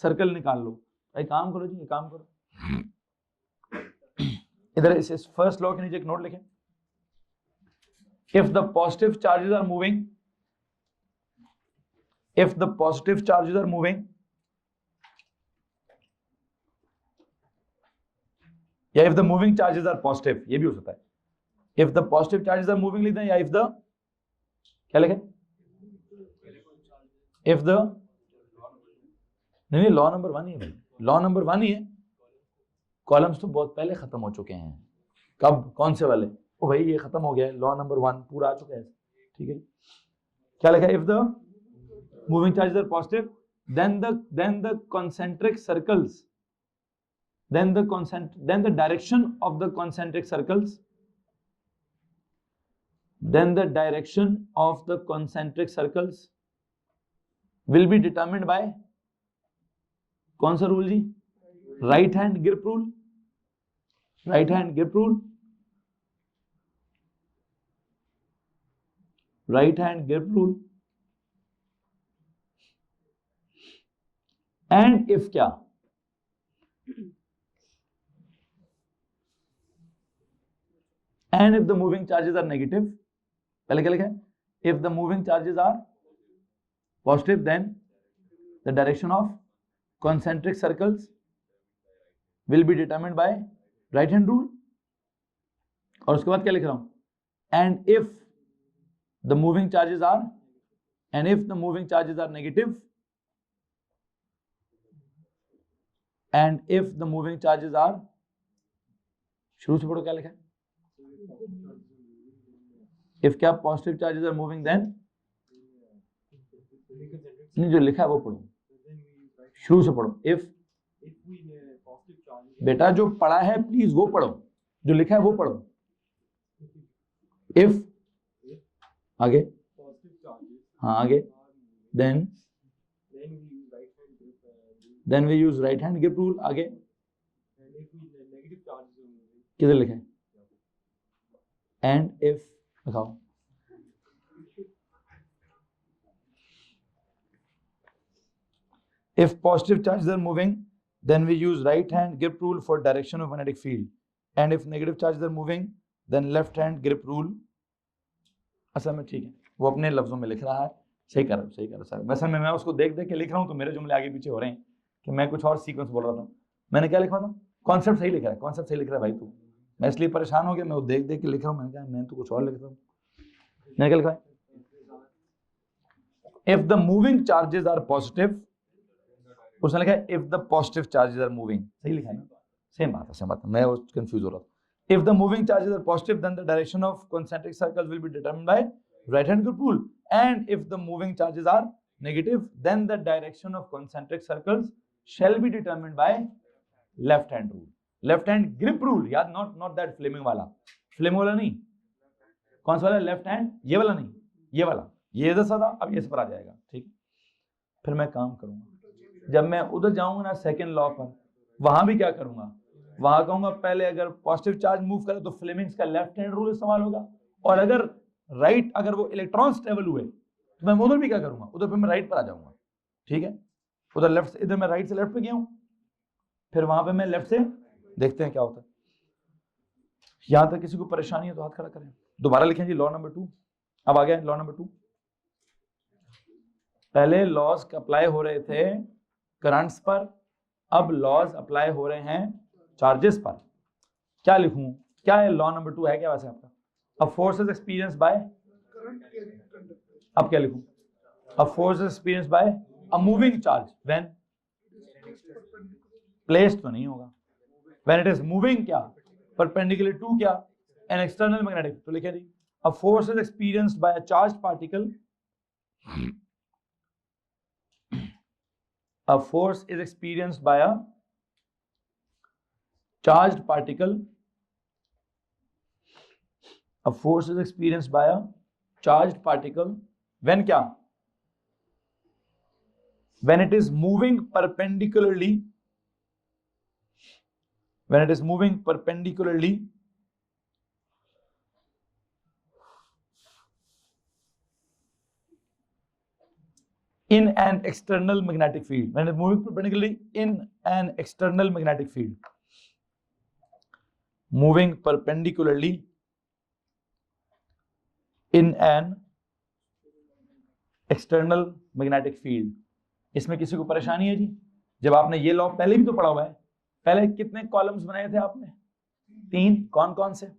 सर्कल निकाल लो। भाई काम करो जी, ये काम करो। इधर इस फर्स्ट लॉ के नीचे एक नोट लिखें, if the positive charges are moving, if the positive charges are moving, या if the moving charges are positive, ये भी हो सकता है। If the positive charges are moving लिखते हैं, या इफ द, क्या लिखे, इफ द, नहीं लॉ नंबर 1 ही है भाई, लॉ नंबर 1 ही है। कॉलम्स तो बहुत पहले खत्म हो चुके हैं। कब, कौन से वाले? ओ भाई ये खत्म हो गया है, लॉ नंबर 1 पूरा आ चुका है। ठीक है, क्या लिखा है? If the moving charges are positive then the concentric circles, then the direction of the concentric circles, then the direction of the concentric circles will be determined by कौन सा रूल जी? Right hand grip rule, right hand grip rule, right hand grip rule. And if क्या? And if the moving charges are negative, पहले क्या लिखा है? If the moving charges are positive then the direction of concentric circles will be determined by right hand rule। और उसके बाद क्या लिख रहा हूं? and if the moving charges are, and if the moving charges are negative, and if the moving charges are, शुरू से पढ़ो क्या लिखा है? if क्या positive charges are moving then, नहीं जो लिखा है वो पढ़ो, शुरू से पढ़ो। इफ, बेटा जो पढ़ा है प्लीज वो पढ़ो, जो लिखा है वो पढ़ो। इफ, आगे, हाँ आगे, then we use right hand grip rule. आगे किधर लिखा है? एंड इफ लिखाओ। If positive charges are moving, then we use right hand grip rule for direction of magnetic field. And if negative charges are moving, then left hand grip rule। असल में ठीक है, वो अपने लफ्जों में लिख रहा है, सही कर रहा है, सही कर रहा है सर। वैसे मैं उसको देख देख के लिख रहा हूँ तो मेरे जुमले आगे पीछे हो रहे हैं कि मैं कुछ और सीक्वेंस बोल रहा था। मैंने क्या लिखा था? कॉन्सेप्ट सही लिख रहा है, कॉन्सेप्ट सही लिख रहा है भाई तू। मैं इसलिए परेशान हो गया, मैं वो देख देख के लिख रहा हूँ। मैंने कहा मैं तो कुछ और लिख रहा हूँ। मैंने क्या लिखा है? If the moving charges are positive, उसने लिखा है if the positive charges are moving, सही लिखा है ना? सेम बात है, सेम बात है, मैं कंफ्यूज हो रहा था। If the moving charges are positive then the direction of concentric circles will be determined by right hand grip rule, and if the moving charges are negative then the direction of concentric circles shall be determined by left hand rule, left hand grip rule। याद, not that Fleming वाला, Fleming वाला नहीं, कौन सा वाला? Left hand, ये वाला नहीं, ये वाला, ये दसा था, अब इस पर आ जाएगा। ठीक, फिर मैं काम करूंगा, जब मैं उधर जाऊंगा ना सेकेंड लॉ पर, वहां भी क्या करूंगा? वहां कहूंगा पहले अगर पॉजिटिव चार्ज मूव करे तो फ्लेमिंग्स का लेफ्ट हैंड रूल इस्तेमाल होगा, और अगर राइट, अगर वो इलेक्ट्रॉन्स ट्रेवल हुए तो मैं उधर भी क्या करूंगा? उधर पे मैं राइट पर आ जाऊंगा। ठीक है, उधर लेफ्ट से, इधर मैं राइट से लेफ्ट पे गया हूं, फिर वहां पे मैं लेफ्ट से, देखते हैं क्या होता है। यहां तक किसी को परेशानी है तो हाथ खड़ा करें। दोबारा लिखें जी लॉ नंबर 2। अब आ गया लॉ नंबर 2। पहले लॉज अप्लाई हो रहे थे करंट्स पर, अब लॉज अप्लाई हो रहे हैं चार्जेस पर। क्या लिखूं? क्या है लॉ नंबर 2 है क्या वैसे आपका? A force is experienced by, अब क्या लिखूं? A force is experienced by a moving charge when placed, तो नहीं होगा। व्हेन इट इज मूविंग क्या? परपेंडिकुलर टू क्या? An external magnetic. तो लिखे जी a force is experienced by a charge particle, a force is experienced by a charged particle, a force is experienced by a charged particle when क्या? When it is moving perpendicularly, when it is moving perpendicularly in an external magnetic field, when it is moving perpendicularly in an external magnetic field, moving perpendicularly in an external magnetic field। इसमें किसी को परेशानी है जी? जब आपने ये law पहले भी तो पढ़ा हुआ है, पहले कितने कॉलम्स बनाए थे आपने? 3 कौन कौन से?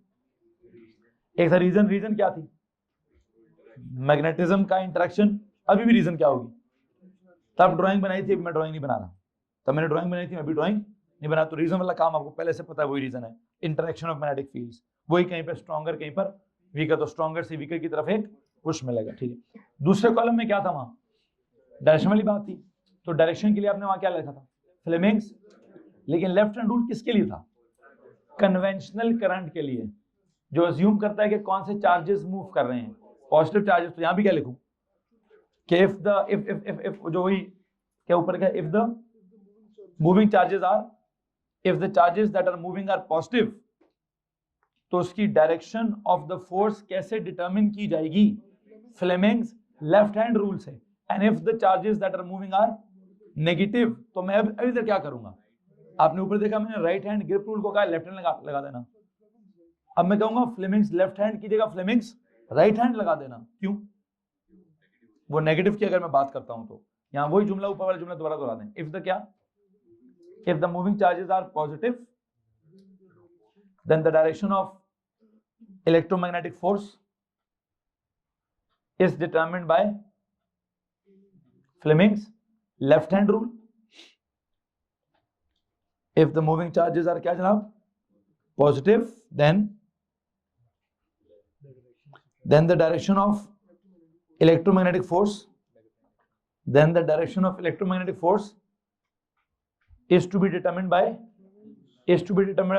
एक था रीजन, रीजन क्या थी? मैग्नेटिज्म का इंटरेक्शन। अभी भी रीजन क्या होगी? तब ड्राइंग बनाई थी, अभी मैं ड्राइंग नहीं बना रहा। तब मैंने ड्राइंग बनाई थी, मैं अभी ड्राइंग नहीं बना। तो रीजन वाला काम आपको पहले से पता है, वही रीजन है, इंटरेक्शन ऑफ मैग्नेटिक फील्ड्स। वही कहीं पर स्ट्रॉन्गर, कहीं पर वीकर, तो स्ट्रॉन्गर से वीकर की तरफ एक पुश मिलेगा, ठीक है। दूसरे कॉलम में क्या था? वहां डायरेक्शन वाली बात थी। तो डायरेक्शन के लिए आपने वहां क्या लिखा था? फ्लेमिंग्स। लेकिन लेफ्ट हैंड रूल किसके लिए था? कन्वेंशनल करंट के लिए, जो अज्यूम करता है कि कौन से चार्जेस मूव कर रहे हैं, पॉजिटिव चार्जेस। तो यहां भी क्या लिखूं कि इफ जो वही क्या ऊपर का, if the moving charges are, if the charges that are moving are positive, तो उसकी डायरेक्शन ऑफ द फोर्स कैसे डिटरमिन की जाएगी? फ्लेमिंग्स लेफ्ट हैंड रूल से। And if the charges that are moving are negative, तो मैं अब इधर क्या करूंगा? आपने ऊपर देखा, मैंने राइट हैंड ग्रिप रूल को कहा लेफ्ट हैंड लगा देना। अब मैं कहूंगा फ्लेमिंग्स लेफ्ट हैंड की जगह फ्लेमिंग्स राइट हैंड लगा देना। क्यों? वो नेगेटिव की अगर मैं बात करता हूं तो यहां वही जुमला, ऊपर वाला जुमला दोबारा दोहरा दें। इफ द क्या? If the moving charges are positive, then the direction of electromagnetic force is determined by Fleming's left hand rule. If the moving charges are क्या जनाब? Positive, then the direction of electromagnetic force, then the direction of electromagnetic force is to be determined by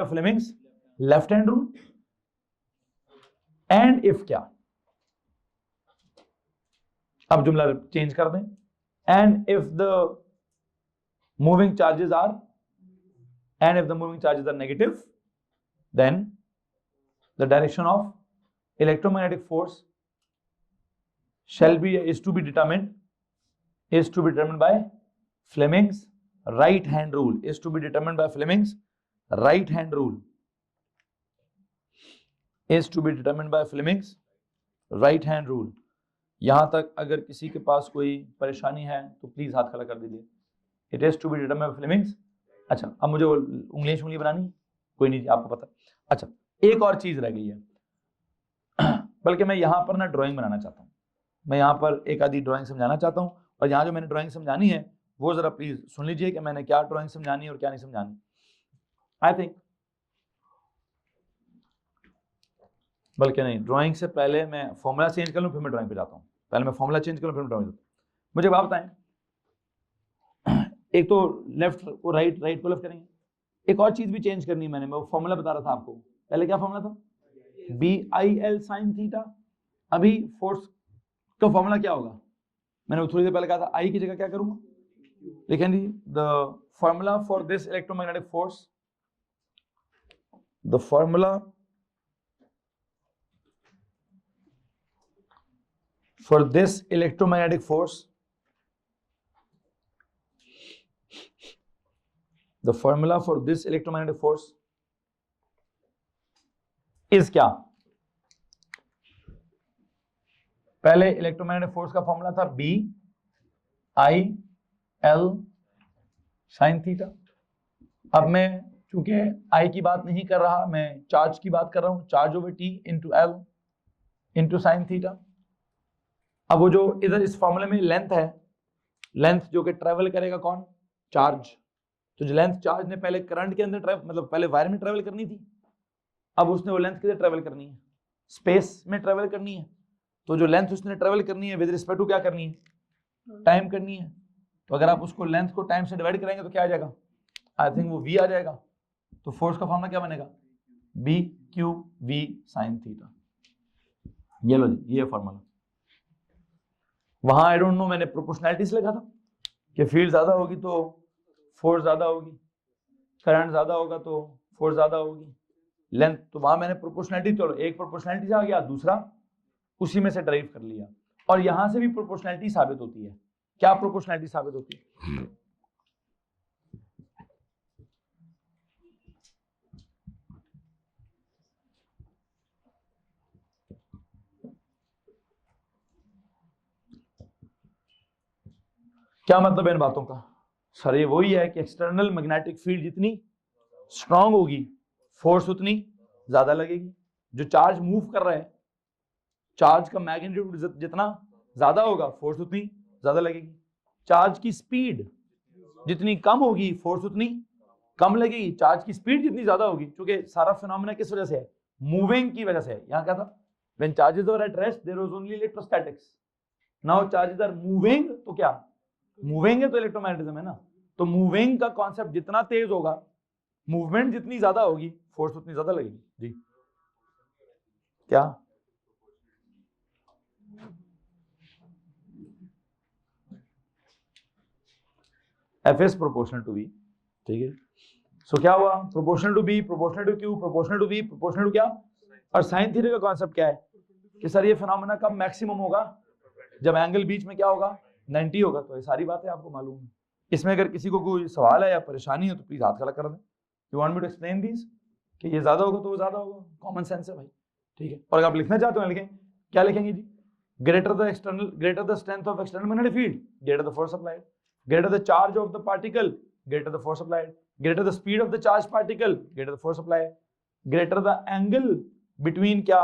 Fleming's left hand rule. And if क्या? अब जुमला change कर दें। And if the moving charges are negative, then the direction of electromagnetic force is to be determined by Fleming's right hand rule. Is to be determined by Fleming's right hand rule. Is to be determined by Fleming's right hand rule. यहां तक अगर किसी के पास कोई परेशानी है तो please हाथ खड़ा कर दीजिए। It is to be determined by Fleming's. अच्छा, अब मुझे उंगली बनानी, कोई नहीं, आपको पता। अच्छा, एक और चीज रह गई है, बल्कि मैं यहां पर ना ड्राइंग बनाना चाहता हूं। मैं यहां पर एक आधी ड्राइंग समझाना चाहता हूं, और यहां जो मैंने ड्राइंग समझानी है वो जरा प्लीज सुन लीजिए कि मैंने क्या ड्राइंग समझानी है और क्या नहीं समझानी। आई थिंक, बल्कि नहीं, ड्राइंग से पहले मैं फॉर्मूला चेंज कर लूं, फिर मैं ड्राइंग पे जाता हूं। पहले मैं फॉर्मूला चेंज कर लूं, फिर ड्राइंग। मुझे बात बताएं, एक तो लेफ्ट को राइट, राइट को लेफ्ट करेंगे। एक और चीज भी चेंज करनी है मैंने, मैं वो फॉर्मूला बता रहा था आपको। पहले क्या फॉर्मूला था? BIL sin theta. अभी फोर्स का फॉर्मूला क्या होगा? मैंने थोड़ी देर पहले कहा था, आई की जगह क्या करूंगा? लिखेंगे the formula for this electromagnetic force, the formula for this electromagnetic force, the formula for this electromagnetic force is क्या? पहले इलेक्ट्रोमैग्नेटिक फोर्स का फॉर्मूला था BIL sin थीटा। अब मैं चूंकि I की बात नहीं कर रहा, मैं चार्ज की बात कर रहा हूं, charge over T into L into sine theta. अब वो जो इधर इस फॉर्मूले में लेंथ है, लेंथ जो कि ट्रेवल करेगा कौन? चार्ज। तो जो लेंथ चार्ज ने पहले करंट के अंदर मतलब पहले वायर में ट्रेवल करनी थी, अब उसने वो लेंथ किधर ट्रेवल करनी है? स्पेस में ट्रेवल करनी है। तो जो लेंथ उसने ट्रेवल करनी है विद रिस्पेक्ट टू क्या करनी है? टाइम करनी है। तो अगर आप उसको लेंथ को टाइम से डिवाइड करेंगे तो क्या आ जाएगा? आई थिंक वो v आ जाएगा। तो फोर्स का फॉर्मूला क्या बनेगा? BQV sin theta. ये लो जी, ये फॉर्मूला। वहां आई डोंट नो, मैंने प्रोपोर्शनैलिटी से लिखा था कि फील्ड ज्यादा होगी तो फोर्स ज्यादा होगी, करंट ज्यादा होगा तो फोर्स ज्यादा होगी, लेंथ। तो वहां मैंने प्रोपोर्शनैलिटी, चलो एक प्रोपोर्शनैलिटी से आ गया, दूसरा उसी में से ड्राइव कर लिया। और यहां से भी प्रोपोर्शनैलिटी साबित होती है। क्या प्रोपोर्शनैलिटी साबित होती है? क्या मतलब है इन बातों का? सर ये वही है कि एक्सटर्नल मैग्नेटिक फील्ड जितनी स्ट्रांग होगी, फोर्स उतनी ज्यादा लगेगी। जो चार्ज मूव कर रहा है, चार्ज का मैग्नीट्यूड जितना ज्यादा होगा फोर्स उतनी ज्यादा लगेगी। चार्ज की स्पीड जितनी कम होगी फोर्स उतनी कम लगेगी। चार्ज की स्पीड जितनी ज्यादा होगी, क्योंकि सारा फिनोमेना किस वजह से है, मूविंग की वजह से है। यहाँ क्या था, when charges are at rest there was only electrostatics, now charges are moving, तो क्या मूविंग है तो इलेक्ट्रोमैग्नेटिज्म है ना। तो मूविंग का कॉन्सेप्ट जितना तेज होगा, मूवमेंट जितनी ज्यादा होगी, फोर्स उतनी ज्यादा लगेगी। जी क्या, F is proportional to V, ठीक है। सो क्या हुआ, proportional to B, proportional to Q, proportional to V, proportional to क्या। और साइन थ्योरी का कॉन्सेप्ट क्या है कि सर ये फिनोमेना कब मैक्सिमम होगा, जब एंगल बीच में क्या होगा 90 होगा। तो ये सारी बातें आपको मालूम है। इसमें अगर किसी को कोई सवाल है या परेशानी है तो प्लीज हाथ खड़ा कर दें। You want me to explain this, कि ये ज्यादा होगा तो वो ज्यादा होगा, कॉमन सेंस है भाई, ठीक है। और अगर आप लिखना चाहते हो लिखें, क्या लिखेंगे जी, greater the external, greater the strength of external magnetic field, greater the force applied, greater the charge of the particle, greater the force applied, greater the speed of the charged particle, greater the force applied, greater the angle between क्या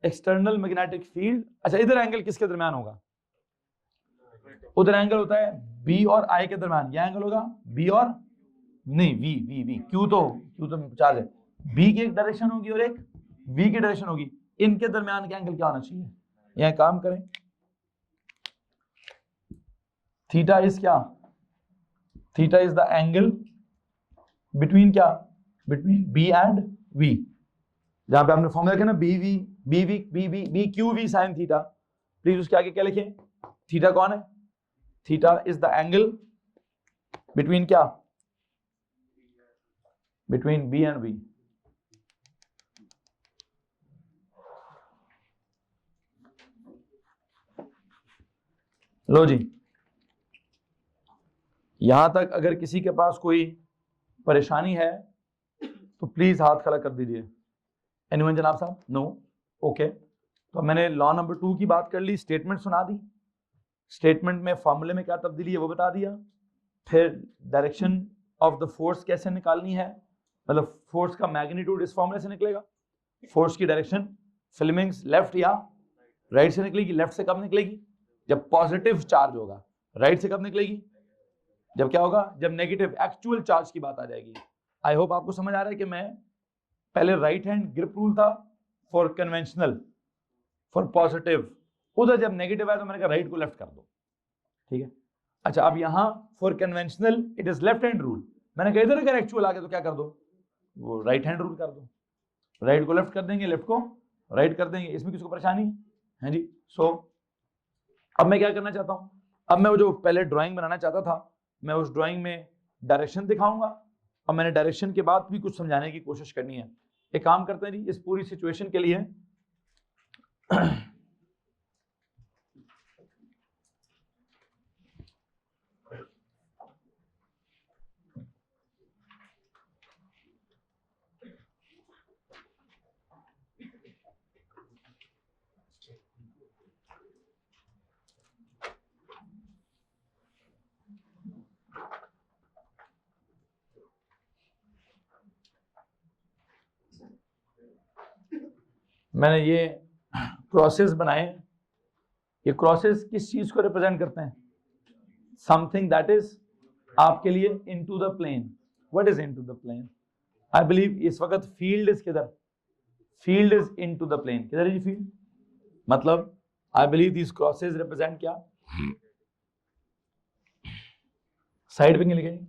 external magnetic field। अच्छा इधर angle किसके दरमियान होगा, उधर angle होता है B और I के दरमियान। यह एंगल होगा B और नहीं V Q तो चार्ज है, B की एक डायरेक्शन होगी और एक V की डायरेक्शन होगी, इनके दरमियान का एंगल क्या होना चाहिए। यह काम करें, थीटा इज क्या, theta is the angle between क्या, बिटवीन बी एंड वी। जहां पे आपने फॉर्मूला लिखा ना B Q V sine theta, please उसके आगे क्या लिखें, थीटा कौन है, theta is the angle between क्या, बिटवीन बी एंड वी। लो जी, यहां तक अगर किसी के पास कोई परेशानी है तो प्लीज हाथ खड़ा कर दीजिए। एनीवन जनाब साहब, नो, ओके। तो मैंने लॉ नंबर 2 की बात कर ली, स्टेटमेंट सुना दी, स्टेटमेंट में फॉर्मूले में क्या तब्दीली है वो बता दिया, फिर डायरेक्शन ऑफ द फोर्स कैसे निकालनी है, मतलब फोर्स का मैग्नीट्यूड इस फॉर्मूले से निकलेगा, फोर्स की डायरेक्शन फ्लेमिंग्स लेफ्ट या राइट से निकलेगी। लेफ्ट से कब निकलेगी, जब पॉजिटिव चार्ज होगा। राइट से कब निकलेगी, जब क्या होगा, जब नेगेटिव एक्चुअल चार्ज की बात आ जाएगी। आई होप आपको समझ आ रहा है कि मैं पहले राइट हैंड ग्रिप रूल था फॉर कन्वेंशनल, फॉर पॉजिटिव, उधर जब नेगेटिव आया तो मैंने कहा राइट को लेफ्ट कर दो, ठीक है। अच्छा अब यहां for conventional it is left hand rule, मैंने कहा इधर अगर एक्चुअल आ गया तो क्या कर दो, वो राइट हैंड रूल कर दो, राइट को लेफ्ट कर देंगे, लेफ्ट को राइट कर देंगे, इसमें किसी को परेशानी है जी। सो अब मैं क्या करना चाहता हूं, अब मैं वो जो पहले ड्राइंग बनाना चाहता था, मैं उस ड्राइंग में डायरेक्शन दिखाऊंगा, और मैंने डायरेक्शन के बाद भी कुछ समझाने की कोशिश करनी है। एक काम करते हैं जी, इस पूरी सिचुएशन के लिए मैंने ये क्रॉसेस बनाए। ये क्रॉसेस किस चीज को रिप्रेजेंट करते हैं, समथिंग दैट इज आपके लिए into the plane. What is into the plane, I believe इस वक्त फील्ड इज किधर, field is into the plane, किधर है जी फील्ड, मतलब I believe this crosses represent क्या, साइड पे नहीं लिखेंगे,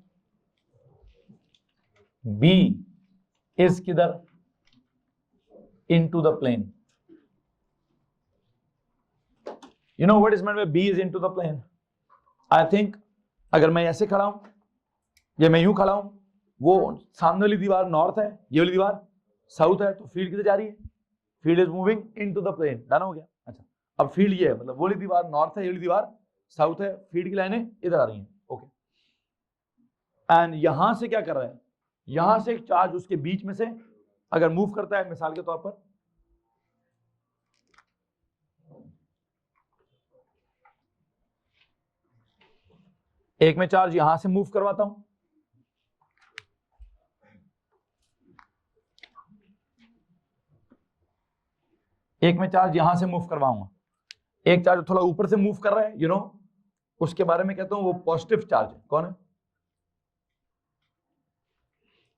बी इज किधर, into the plane। You know what is meant by B is into the plane? I think अगर मैं ऐसे खड़ा हूं या मैं यूं खड़ा हूं, वो सामने वाली दीवार नॉर्थ है, ये वाली दीवार साउथ है, तो फील्ड किधर जा रही है, field is moving into the plane. Done हो गया। अच्छा अब फील्ड ये है, मतलब वो वाली दीवार नॉर्थ है, ये वाली दीवार साउथ है, फील्ड की लाइनें इधर आ रही हैं, ओके। एंड यहां से क्या कर रहा है, यहां से एक चार्ज उसके बीच में से अगर मूव करता है, मिसाल के तौर पर एक में चार्ज यहां से मूव करवाता हूं, एक मैं चार्ज यहां से मूव करवाऊंगा, एक चार्ज थोड़ा ऊपर से मूव कर रहा है, उसके बारे में कहता हूं वो पॉजिटिव चार्ज है। कौन है?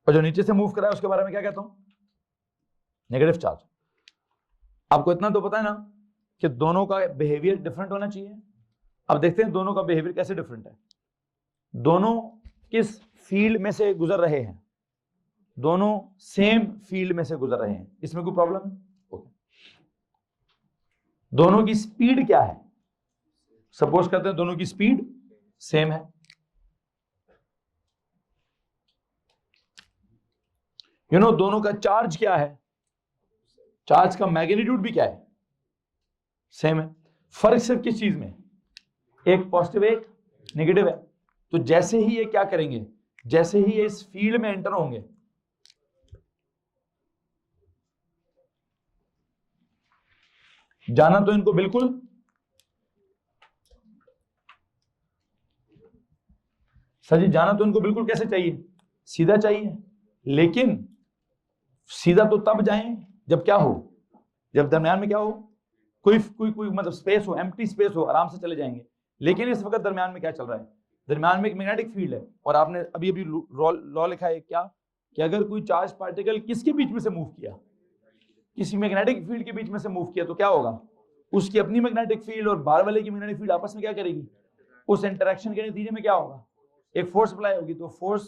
और जो नीचे से मूव कर रहा है उसके बारे में क्या कहता हूं? Negative charge. आपको इतना तो पता है ना कि दोनों का बिहेवियर डिफरेंट होना चाहिए। अब देखते हैं दोनों का बिहेवियर कैसे डिफरेंट है। दोनों किस फील्ड में से गुजर रहे हैं? दोनों सेम फील्ड में से गुजर रहे हैं, इसमें कोई प्रॉब्लम है? ओके। दोनों की स्पीड क्या है? सपोज करते हैं दोनों की स्पीड सेम है। दोनों का चार्ज क्या है? चार्ज का मैग्नीट्यूड भी क्या है? सेम है। फर्क सिर्फ किस चीज में? एक पॉजिटिव एक नेगेटिव है। तो जैसे ही ये क्या करेंगे, जैसे ही ये इस फील्ड में एंटर होंगे, जाना तो इनको बिल्कुल सर जी, जाना तो इनको बिल्कुल कैसे चाहिए? सीधा चाहिए। लेकिन सीधा तो तब जाएं जब क्या हो? जब दरमियान में क्या हो? कोई मतलब स्पेस हो, एम्प्टी स्पेस हो, आराम से चले जाएंगे। लेकिन इस वक्त दरमियान में क्या चल रहा है? दरमियान में एक मैग्नेटिक फील्ड है। और आपने अभी अभी लॉ लिखा है क्या, कि अगर कोई चार्ज पार्टिकल किसके बीच में से मूव किया, किसी मैग्नेटिक फील्ड के बीच में से मूव किया, तो क्या होगा? उसकी अपनी मैग्नेटिक फील्ड और बाहर वाले की मैग्नेटिक फील्ड आपस में क्या करेगी? उस इंटरेक्शन के नतीजे में क्या होगा? एक फोर्स अप्लाई होगी। तो फोर्स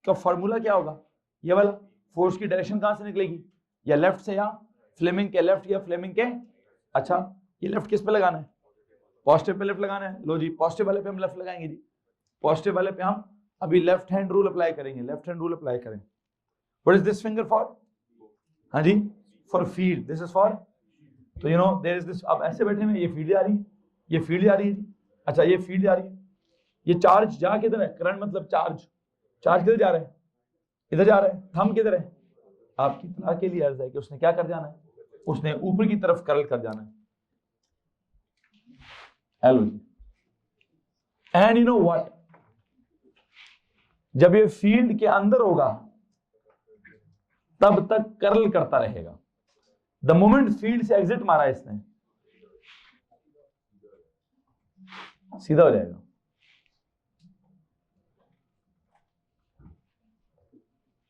का फॉर्मूला क्या होगा? ये वाला। फोर्स की डायरेक्शन कहां से निकलेगी? या लेफ्ट से, या फ्लेमिंग के लेफ्ट, या फ्लेमिंग के, अच्छा ये लेफ्ट किस पे लगाना है? पॉजिटिव पे लेफ्ट लगाना है। लो जी, पॉजिटिव वाले पे हम लेफ्ट लगाएंगे जी। पॉजिटिव वाले पे हम अभी लेफ्ट हैंड रूल अप्लाई करेंगे। लेफ्ट हैंड रूल अप्लाई करें। What is this finger for? हाँ जी, for field. This is for, तो देयर इज दिस। अब ऐसे बैठे में ये फील्ड आ रही है, ये फील्ड आ रही है जी। अच्छा, ये फील्ड आ रही है। ये चार्ज जा किधर है? करंट मतलब चार्ज। चार्ज किधर जा रहा है? इधर जा रहा है। थंब किधर है? आपकी इत्तला के लिए अर्ज है कि उसने क्या कर जाना है? उसने ऊपर की तरफ कर्ल कर जाना है। हेलो जी। एंड यू नो व्हाट, जब ये फील्ड के अंदर होगा तब तक कर्ल करता रहेगा। द मोमेंट फील्ड से एग्जिट मारा इसने, सीधा हो जाएगा।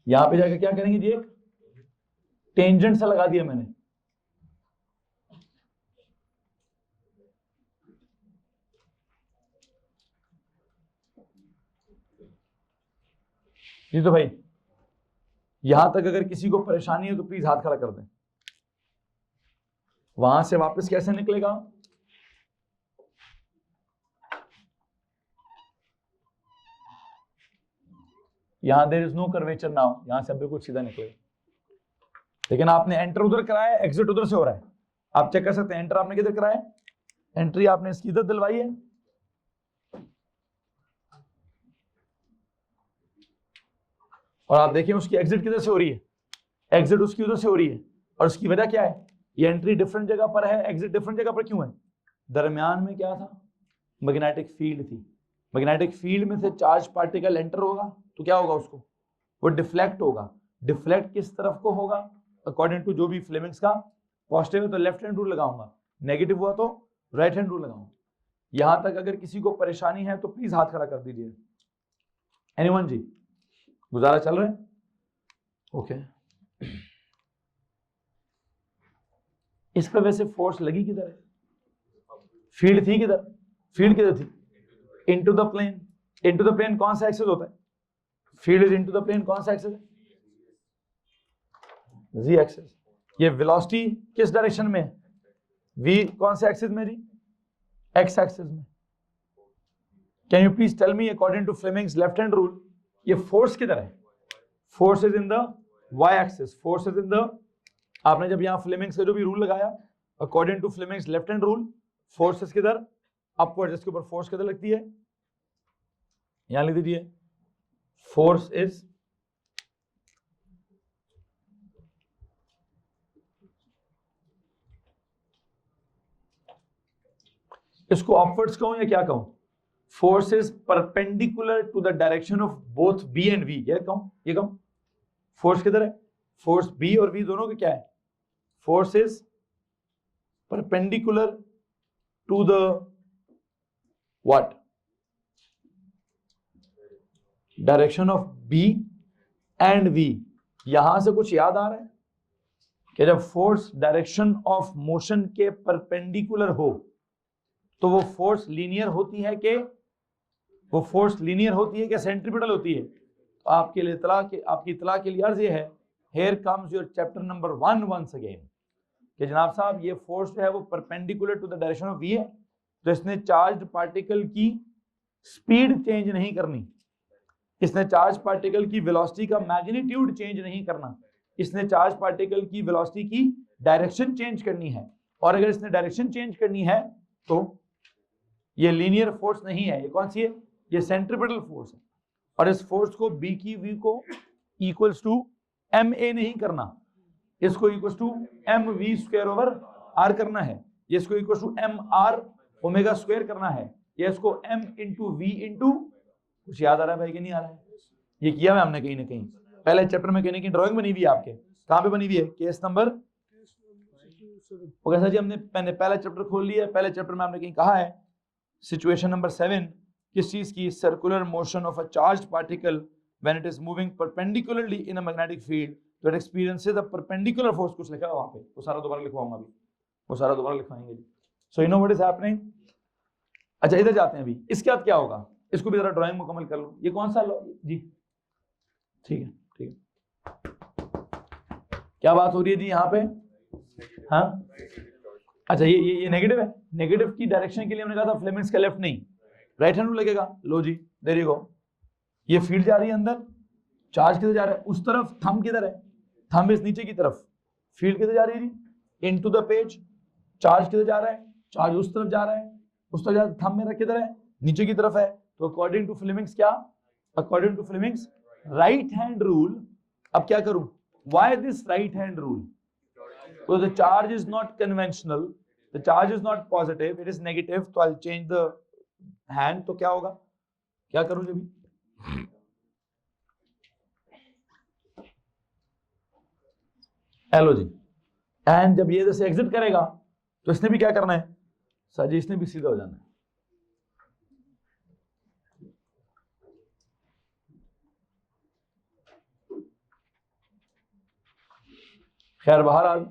यहां पे जाकर क्या करेंगे जी? एक टेंजेंट सा लगा दिया मैंने। जी तो भाई, यहां तक अगर किसी को परेशानी है तो प्लीज हाथ खड़ा कर दें। वहां से वापस कैसे निकलेगा? यहां there is no curvature now, यहां से बिल्कुल सीधा निकलेगा। लेकिन आपने एंटर उधर कराया, एग्जिट उधर से हो रहा है। आप चेक कर सकते हैं, एंटर आपने किधर कराया? एंट्री आपने इसकी इधर दिलवाई है, और आप देखिए उसकी एग्जिट किधर से हो रही है? एग्जिट उसकी उधर से हो रही है। और उसकी वजह क्या है? ये एंट्री डिफरेंट जगह पर है, एग्जिट डिफरेंट जगह पर क्यों है? दरमियान में क्या था? मैग्नेटिक फील्ड थी। मैग्नेटिक फील्ड में से चार्ज पार्टिकल एंटर होगा तो क्या होगा? उसको वो डिफ्लेक्ट होगा। डिफ्लेक्ट किस तरफ को होगा? अकॉर्डिंग टू जो भी फ्लेमिंग्स का। पॉजिटिव है तो लेफ्ट हैंड रूल लगाऊंगा, नेगेटिव हुआ तो राइट हैंड रूल लगाऊंगा। यहां तक अगर किसी को परेशानी है तो प्लीज हाथ खड़ा कर दीजिए। एनीवन जी, गुजारा चल रहा है? ओके। इस पर वैसे फोर्स लगी किधर है? फील्ड थी किधर? फील्ड किधर थी? Into the plane. Into the plane कौन सा एक्सिस होता है? Field is into the plane कौन सा एक्सिस है? Z axis. ये वेलोसिटी किस डायरेक्शन में है? वी कौन से एक्सिस में जी? एक्स एक्सिस में। Can you please tell me according to Fleming's left hand rule, ये फोर्स किधर है? Force is in the Y axis. Force is in the, आपने जब यहां फ्लेमिंग्स का जो भी रूल लगाया, according to Fleming's left hand rule, force is किधर? अपवर्ड। इसके ऊपर फोर्स किधर लगती है? यहां लिख दीजिए, फोर्स इज इसको अपवर्ड्स कहूं या क्या कहूं? Force is perpendicular to the direction of both B and V. ये कहूं, ये कहूं फोर्स किधर है? फोर्स बी और वी दोनों का क्या है? Force is perpendicular to the what, direction of B and V. यहां से कुछ याद आ रहा है कि जब फोर्स डायरेक्शन ऑफ मोशन के परपेंडिकुलर हो तो वो फोर्स लीनियर होती है कि सेंट्रीपिटल होती है? तो आपकी इतला के लिए अर्ज ये है, here comes your chapter number 1 once again, कि जनाब साहब ये फोर्स जो है वो perpendicular to the direction of V है, तो इसने चार्ज्ड पार्टिकल की स्पीड चेंज नहीं करनी, इसने चार्ज पार्टिकल की वेलोसिटी का मैग्नीट्यूड चेंज नहीं करना, इसने चार्ज पार्टिकल की वेलोसिटी की डायरेक्शन चेंज करनी है। और अगर इसने डायरेक्शन चेंज करनी है तो ये लीनियर फोर्स नहीं है, ये कौन सी है? ये सेंट्रीपिटल फोर्स है। और इस फोर्स को बी की वी को इक्वल्स टू एम ए नहीं करना, इसको equals to M V square over R करना है, ये इसको equals to M R omega square करना है, ये इसको एम इंटू वी इंटू, कुछ याद आ रहा है भाई कि नहीं आ रहा है? ये किया है हमने कहीं ना कहीं, पहले चैप्टर में कहीं ड्राइंग बनी हुई है आपके, कहाँ पे बनी हुई है? केस नंबर, ओके सर जी, हमने पहला चैप्टर खोल लिया है। पहले चैप्टर में हमने कहीं कहा है सिचुएशन नंबर 7 किस चीज की? Circular motion of a charged particle when it is moving perpendicularly in a magnetic field that experiences a perpendicular force. कुछ लिखा है वहां पे, वो सारा दोबारा लिखवाऊंगा अभी, वो सारा दोबारा लिखवाएंगे जी। So you know what is happening. अच्छा इधर जाते हैं अभी, इसके बाद क्या होगा इसको भी जरा ड्राइंग मुकम्मल कर लो। ये कौन सा जी? ठीक है ठीक है, क्या बात हो रही है जी यहाँ पे? हाँ अच्छा, ये नेगेटिव है। नेगेटिव की डायरेक्शन के लिए हमने कहा था फ्लेमिंग्स का लेफ्ट नहीं राइट हैंड रूल लगेगा। लो जी देयर यू गो, ये फील्ड जा रही है अंदर, चार्ज किधर जा रहा है? उस तरफ। थंब किधर है? थंब इस नीचे की तरफ। फील्ड किधर जा रही है? Into the page. चार्ज किधर जा रहा है? चार्ज उस तरफ जा रहा है, उस तरफ जा रहा है। थंब मेरा किधर है? नीचे की तरफ है। तो अकॉर्डिंग टू फ्लेमिंग्स क्या? According to Fleming's right hand rule. अब क्या करूं? Why this right hand rule? So the charge is not conventional, the charge is not positive, it is negative. तो I'll change the hand. तो क्या होगा? क्या करूं जब? हेलो जी, एंड जब ये जैसे एग्जिट करेगा तो इसने भी क्या करना है? सर जी इसने भी सीधा हो जाना है। खैर बहरहाल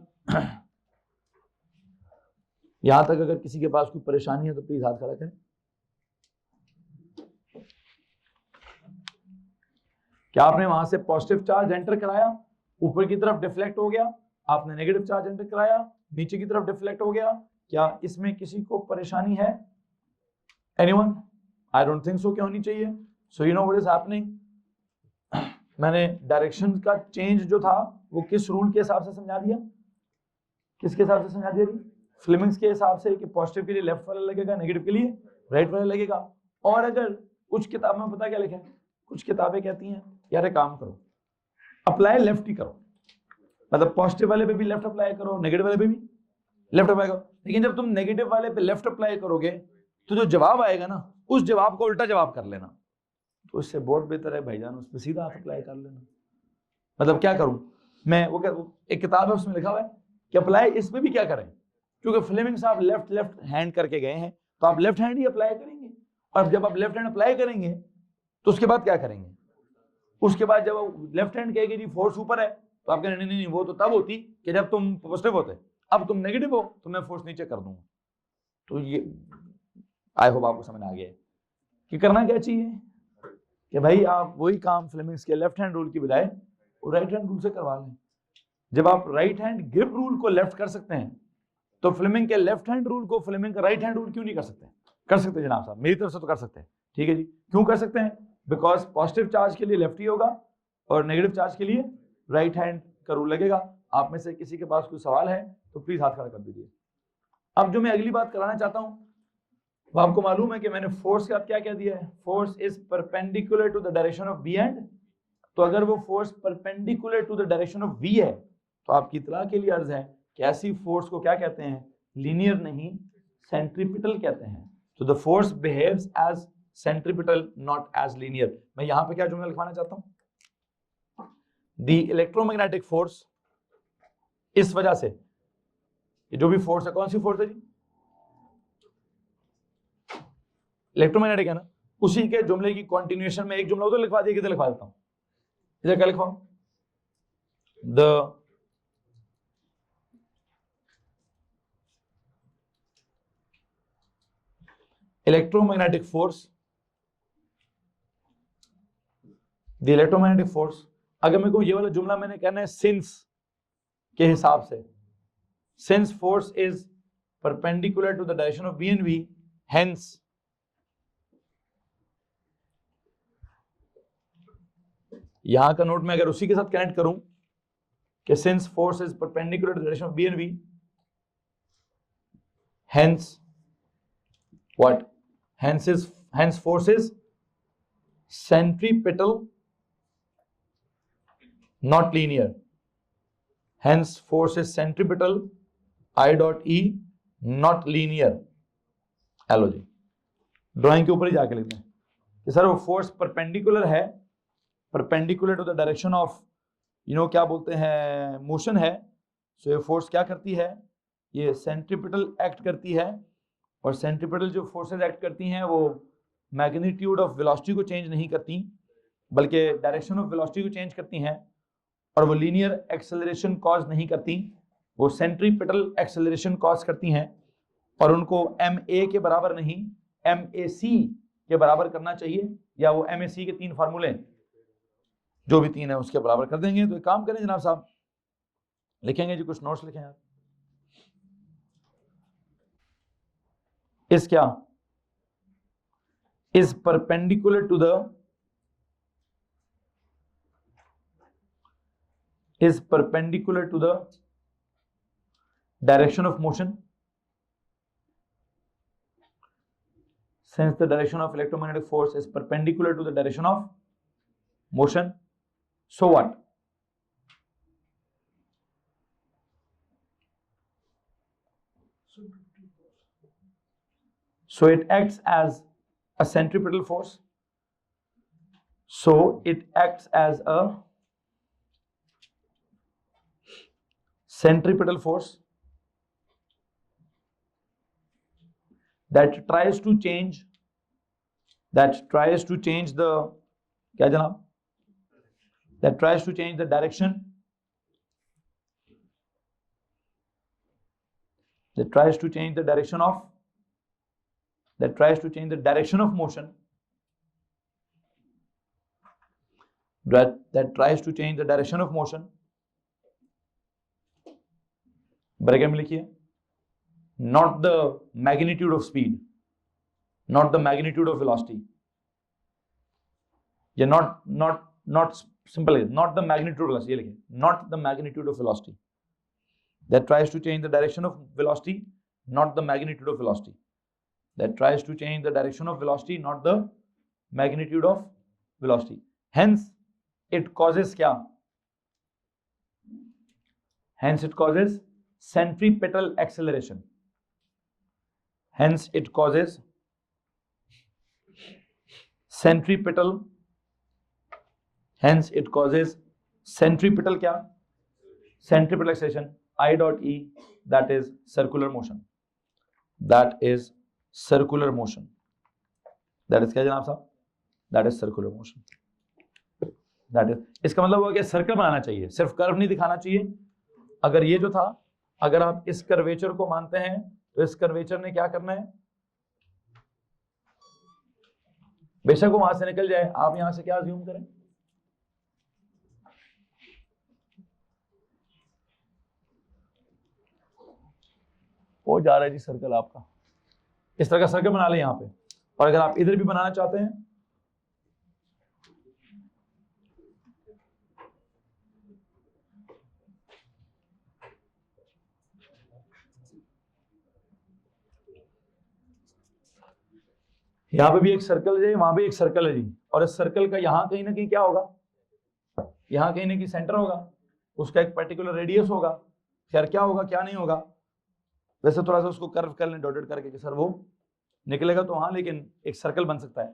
यहां तक अगर किसी के पास कोई परेशानी है तो प्लीज हाथ खड़ा करें। क्या आपने वहां से पॉजिटिव चार्ज एंटर कराया, ऊपर की तरफ डिफ्लेक्ट हो गया, आपने नेगेटिव चार्ज एंटर कराया, नीचे की तरफ डिफ्लेक्ट हो गया। क्या इसमें किसी को परेशानी है? Anyone? I don't think so. क्या होनी चाहिए? सो you know what is happening. मैंने डायरेक्शन का चेंज जो था वो किस रूल के हिसाब से समझा दिया? किसके हिसाब से समझा दिया? फ्लेमिंग्स के हिसाब से, कि पॉजिटिव के लिए लेफ्ट वाला लगेगा, नेगेटिव के लिए राइट वाला लगेगा। और अगर कुछ किताब में पता क्या लिखा है, कुछ किताबें कहती हैं यार एक काम करो, अप्लाई लेफ्ट ही करो, मतलब पॉजिटिव वाले पे भी लेफ्ट अप्लाई करो, नेगेटिव वाले पे भी लेफ्ट अप्लाई करो। लेकिन जब तुम नेगेटिव वाले पे लेफ्ट अप्लाई करोगे तो जो जवाब आएगा ना, उस जवाब को उल्टा जवाब कर लेना। तो इससे बहुत बेहतर है भाईजान उस पर सीधा हाथ अप्लाई कर लेना। मतलब क्या करूं मैं? वो क्या, एक किताब है उसमें लिखा हुआ है कि अप्लाई इसमें भी क्या करें, क्योंकि फ्लेमिंग साहब लेफ्ट हैंड करके गए हैं तो आप लेफ्ट हैंड ही अप्लाई करेंगे। और जब आप लेफ्ट हैंड अप्लाई करेंगे तो उसके बाद क्या करेंगे? उसके बाद जब लेफ्ट हैंड कहेगी जी फोर्स ऊपर है, तो आप कहेंगे नहीं, वो तो तब होती कि जब तुम पॉजिटिव होते, अब तुम नेगेटिव हो तो मैं फोर्स नीचे कर दूंगा। तो ये आई होप आपको समझ आ गया है कि करना क्या चाहिए, कि भाई आप वही काम फ्लेमिंग्स के लेफ्ट हैंड रूल की बजाय राइट हैंड रूल से करवा लें। जब आप राइट हैंड ग्रिप रूल को लेफ्ट कर सकते हैं तो फ्लेमिंग के लेफ्ट हैंड रूल को फ्लेमिंग का राइट हैंड रूल क्यों नहीं कर सकते? कर सकते जनाब साहब, मेरी तरफ से तो कर सकते हैं। ठीक है जी, क्यों कर सकते हैं? बिकॉज पॉजिटिव चार्ज के लिए लेफ्ट ही होगा और नेगेटिव चार्ज के लिए राइट हैंड का रूल लगेगा। आप में से किसी के पास कोई सवाल है तो प्लीज हाथ खड़ा कर दीजिए। अब जो मैं अगली बात कराना चाहता हूं, वो आपको मालूम है कि मैंने फोर्स का क्या दिया है? Force is perpendicular to the direction of B and. तो अगर वो force perpendicular to the direction of V है तो आपकी इतला के लिए अर्ज है कि ऐसी फोर्स को क्या कहते हैं? लीनियर नहीं, सेंट्रीपिटल कहते हैं। तो the force behaves as centripetal not as linear. मैं यहां पे क्या जुमला लिखवाना चाहता हूं? द इलेक्ट्रोमैग्नेटिक फोर्स, इस वजह से ये जो भी फोर्स है, कौन सी फोर्स है जी? इलेक्ट्रोमैग्नेटिक है ना। उसी के जुमले की कंटिन्यूएशन में एक जुमला उधर लिखवा दिया, किधर लिखवा देता हूं, इधर क्या लिखवाऊं? The electromagnetic force, the electromagnetic force. अगर मेरे को ये वाला जुमला मैंने कहना है सिंस के हिसाब से, since force is perpendicular to the direction of B and V, hence यहां का नोट में अगर उसी के साथ कनेक्ट करूं कि since force is perpendicular to the direction of B and V, hence what? Hence force is centripetal not linear, hence force is centripetal I dot E not linear। Hello जी, drawing के ऊपर ही जाके लिखते हैं कि सर वो force perpendicular है, perpendicular to the direction of क्या बोलते हैं मोशन है। सो ये फोर्स क्या करती है, ये सेंट्रिपिटल एक्ट करती है, और सेंट्रिपिटल जो फोर्सेस एक्ट करती हैं वो मैग्नीट्यूड ऑफ वेलोसिटी को चेंज नहीं करती, बल्कि डायरेक्शन ऑफ वेलोसिटी को चेंज करती हैं, और वो लीनियर एक्सेलरेशन कॉज नहीं करती, वो सेंट्रीपिटल एक्सेलरेशन कॉज करती हैं, और उनको ma के बराबर नहीं mac के बराबर करना चाहिए, या वो mac के 3 फार्मूले जो भी 3 है उसके बराबर कर देंगे। तो एक काम करें जनाब साहब, लिखेंगे जी, कुछ नोट्स लिखें यार। इस क्या is perpendicular to the direction of motion, since the direction of electromagnetic force is perpendicular to the direction of motion, so what? So it acts as a centripetal force, so it acts as a centripetal force that tries to change the क्या जनाब, that tries to change the direction, that tries to change the direction of motion, bracket में लिखिए, not the magnitude of speed, not the magnitude of velocity, ये not simple है, not the magnitude of velocity, ये लिखिए, not the magnitude of velocity, that tries to change the direction of velocity, not the magnitude of velocity, that tries to change the direction of velocity, not the magnitude of velocity, hence it causes क्या, hence it causes centripetal acceleration, hence it causes centripetal क्या, centripetal acceleration I dot E, that is circular motion, that is क्या जनाब साहब, that is circular motion, that is, इसका मतलब हुआ कि circle बनाना चाहिए, सिर्फ कर्व नहीं दिखाना चाहिए। अगर ये जो था, अगर आप इस कर्वेचर को मानते हैं तो इस कर्वेचर ने क्या करना है, बेशक वो वहां से निकल जाए, आप यहां से क्या अज्यूम करें, हो जा रहा है जी सर्कल आपका, इस तरह का सर्कल बना ले यहां पे, और अगर आप इधर भी बनाना चाहते हैं यहां पे भी एक सर्कल है, वहां भी एक सर्कल है जी, और इस सर्कल का यहां कहीं ना कहीं क्या होगा, यहां कहीं ना कहीं सेंटर होगा, उसका एक पर्टिकुलर रेडियस होगा, खैर क्या होगा क्या नहीं होगा, वैसे थोड़ा सा उसको कर्व कर लें डॉटेड करके कि सर वो निकलेगा तो हाँ, लेकिन एक सर्कल बन सकता है।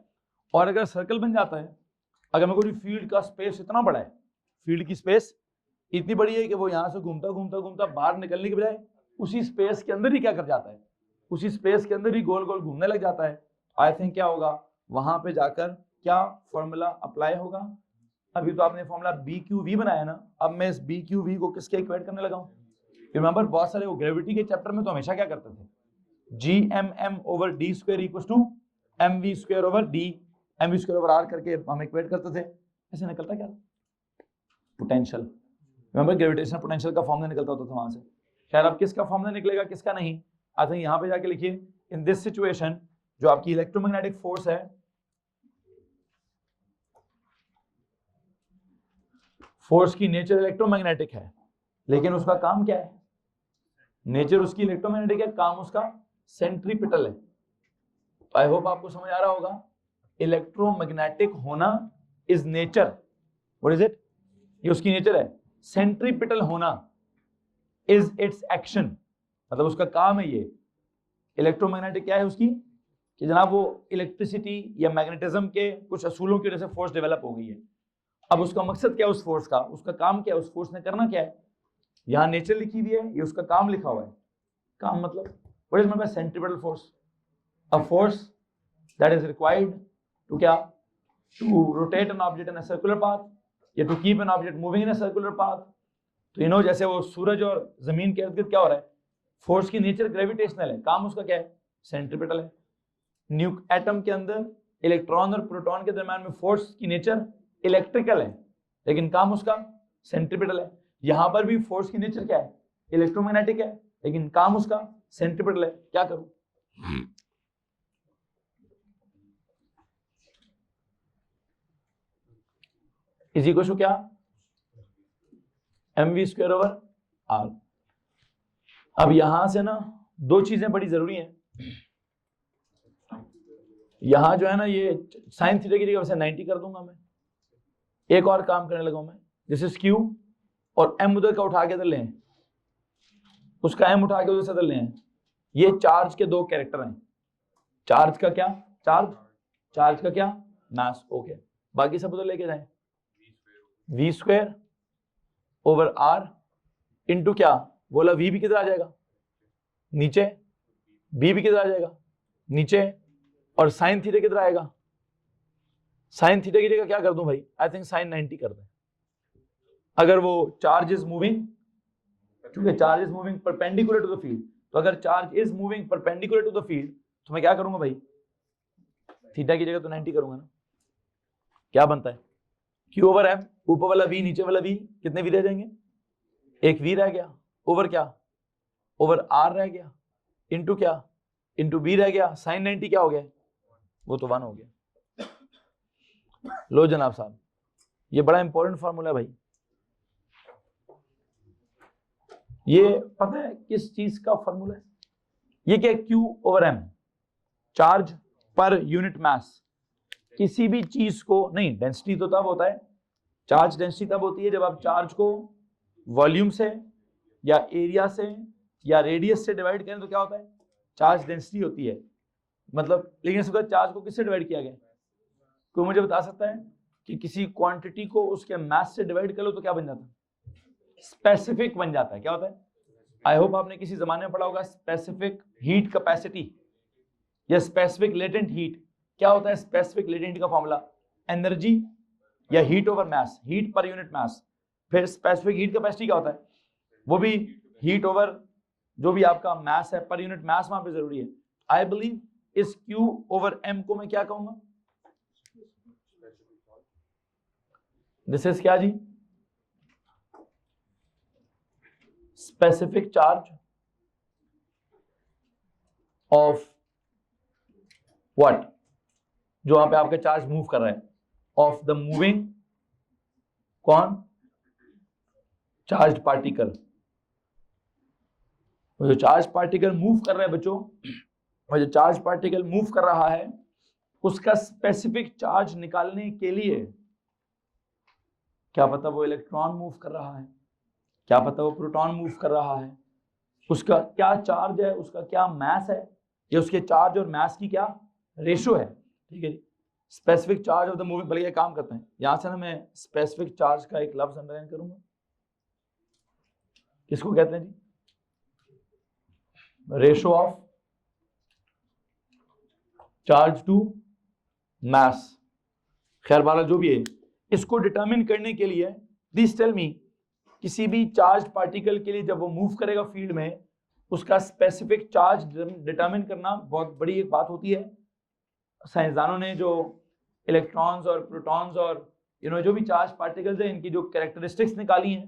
और अगर सर्कल बन जाता है, अगर मेरे को फील्ड का स्पेस इतना बड़ा है, फील्ड की स्पेस इतनी बड़ी है कि वो यहाँ से घूमता घूमता घूमता बाहर निकलने के बजाय उसी स्पेस के अंदर ही क्या कर जाता है, उसी स्पेस के अंदर ही गोल गोल घूमने लग जाता है। आई थिंक क्या होगा, वहां पे जाकर क्या फॉर्मूला अप्लाई होगा। अभी तो आपने फॉर्मूला BQV बनाया ना, अब मैं इस BQV को किसके इक्वेट करने लगा हूँ। रिमेंबर बहुत सारे वो ग्रेविटी के चैप्टर में तो हमेशा क्या करते थे, GMM/d² equals to mv² mv²/r करके हम इक्वेट करते थे। ऐसे निकलता क्या, पोटेंशियल। रिमेंबर ग्रेविटेशनल पोटेंशियल का फॉर्मूला निकलता होता था वहां से। खैर अब किसका फॉर्मूला निकलेगा किसका नहीं, आई थिंक यहाँ पे जाके लिखिए, इन दिस सिचुएशन जो आपकी इलेक्ट्रोमैग्नेटिक फोर्स है, फोर्स की नेचर इलेक्ट्रोमैग्नेटिक है, लेकिन उसका काम क्या है, नेचर उसकी इलेक्ट्रोमैग्नेटिक है, काम उसका सेंट्रीपिटल है। आई होप आपको समझ आ रहा होगा, इलेक्ट्रोमैग्नेटिक होना is nature, what is it, ये उसकी नेचर है। सेंट्रीपिटल होना इज इट्स एक्शन, मतलब उसका काम है ये। इलेक्ट्रोमैग्नेटिक क्या है उसकी, कि जनाब वो इलेक्ट्रिसिटी या मैग्नेटिज्म के कुछ असूलों की वजह से फोर्स डेवलप हो गई है। अब उसका मकसद क्या है उस फोर्स का, उसका काम क्या है, उस फोर्स ने करना क्या है। यहाँ नेचर लिखी हुई है, ये उसका काम लिखा हुआ है। काम मतलब what is mean by centripetal force, a force that is required to क्या, to rotate an object in a circular path या to keep an object moving in a circular path. तो यू नो जैसे वो सूरज और जमीन के इर्द-गिर्द क्या हो रहा है, फोर्स की नेचर ग्रेविटेशनल है, काम उसका क्या है, सेंट्रीपिटल है। एटम के अंदर इलेक्ट्रॉन और प्रोटॉन के दरम्यान में फोर्स की नेचर इलेक्ट्रिकल है, लेकिन काम उसका सेंट्रीपिटल है। यहां पर भी फोर्स की नेचर क्या है, इलेक्ट्रोमैग्नेटिक है, लेकिन काम उसका सेंट्रीपिटल है। क्या करूं, इज इक्वल टू क्या, mv²/r। अब यहां से ना दो चीजें बड़ी जरूरी हैं। यहां जो है ना ये साइन थीटा की जगह वैसे 90 कर दूंगा मैं। एक और काम करने लगा मैं, दिस इज q और m उधर का उठा के इधर ले आए, उसका m उठा के उधर से इधर ले आए। ये चार्ज के दो कैरेक्टर हैं, चार्ज का क्या, चार्ज का क्या, मास। ओके, बाकी सब उधर लेके जाए, v²/r इंटू क्या बोला, v भी किधर आ जाएगा नीचे, b भी किधर आ जाएगा नीचे, और साइन थीटा किधर आएगा, साइन थीटा की जगह क्या कर दूं भाई, आई थिंक साइन 90 कर दें। अगर वो चार्ज इज मूविंग, क्योंकि charge is moving perpendicular to the field, तो अगर charge is moving perpendicular to the field तो मैं क्या करूंगा भाई, थीटा की जगह तो 90 करूंगा ना। क्या बनता है, q/m, ऊपर वाला v नीचे वाला v, कितने v रह जाएंगे, एक v रह गया, ओवर क्या, ओवर r रह गया, इंटू क्या, इंटू b रह गया, साइन 90 क्या हो गया, वो तो 1 हो गया। लो जनाब साहब, ये बड़ा इंपॉर्टेंट फार्मूला है भाई। ये पता है किस चीज का फार्मूला है, ये क्या, q/m, charge per unit mass. किसी भी चीज को नहीं, डेंसिटी तो तब होता है, चार्ज डेंसिटी तब होती है जब आप चार्ज को वॉल्यूम से या एरिया से या रेडियस से डिवाइड करें तो क्या होता है, चार्ज डेंसिटी होती है। मतलब लेकिन इस वक्त चार्ज को किससे डिवाइड किया गया, कोई मुझे बता सकता है कि किसी क्वांटिटी को उसके मास से डिवाइड कर लो तो क्या बन जाता है, स्पेसिफिक बन जाता है। क्या होता है, आई होप आपने किसी जमाने में पढ़ा होगा स्पेसिफिक हीट कैपेसिटी या स्पेसिफिक लेटेंट हीट। क्या होता है स्पेसिफिक लेटेंट का फॉर्मूला, एनर्जी या हीट ओवर मास, हीट पर यूनिट मास। फिर स्पेसिफिक हीट कैपेसिटी क्या होता है, वो भी हीट ओवर जो भी आपका मास है पर यूनिट मास वहां पे जरूरी है। आई बिलीव इस q/m को मैं क्या कहूंगा, दिस इज क्या जी, स्पेसिफिक चार्ज ऑफ व्हाट, जो वहां पे आपका चार्ज मूव कर रहा है, ऑफ द मूविंग कौन, चार्ज पार्टिकल। जो चार्ज पार्टिकल मूव कर रहा है बच्चों, और जो चार्ज पार्टिकल मूव कर रहा है उसका स्पेसिफिक चार्ज निकालने के लिए, क्या पता वो इलेक्ट्रॉन मूव कर रहा है, क्या पता वो प्रोटॉन मूव कर रहा है, उसका क्या चार्ज है, उसका क्या मास है, या उसके चार्ज और मास की क्या रेशो है। ठीक है जी, specific charge of the moving. बल्कि ये काम करते हैं, यहां से ना मैं स्पेसिफिक चार्ज का एक लफ्ज अंडरलाइन करूंगा, किसको कहते हैं जी, ratio of charge to mass. खैर बहरहाल जो भी है, इसको डिटरमिन करने के लिए प्लीज टेल मी, किसी भी चार्ज पार्टिकल के लिए जब वो मूव करेगा फील्ड में, उसका स्पेसिफिक चार्ज डिटरमिन करना बहुत बड़ी एक बात होती है। साइंसदानों ने जो इलेक्ट्रॉन्स और प्रोटॉन्स और जो भी चार्ज पार्टिकल्स हैं, इनकी जो कैरेक्टरिस्टिक्स निकाली हैं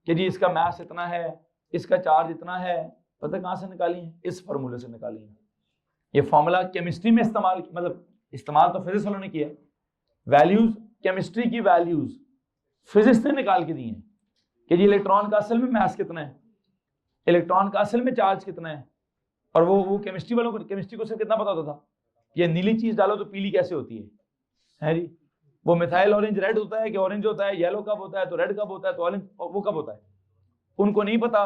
कि जी इसका मास इतना है, इसका चार्ज इतना है, पता कहाँ से निकाली है? इस फार्मूले से निकाली है। ये फार्मूला केमिस्ट्री में इस्तेमाल, मतलब इस्तेमाल तो फिजिक्स वालों ने किया है, वैल्यूज, केमिस्ट्री की वैल्यूज फिजिक्स ने निकाल के दी हैं कि जी इलेक्ट्रॉन का असल में मास कितना है, इलेक्ट्रॉन का असल में चार्ज कितना है। और वो केमिस्ट्री वालों को, केमिस्ट्री को सिर्फ कितना पता होता था, ये नीली चीज डालो तो पीली कैसे होती है जी। वो मिथाइल ऑरेंज रेड होता है कि ऑरेंज होता है, येलो कब होता है तो रेड कब होता है तो ऑरेंज, वो कब होता है उनको नहीं पता।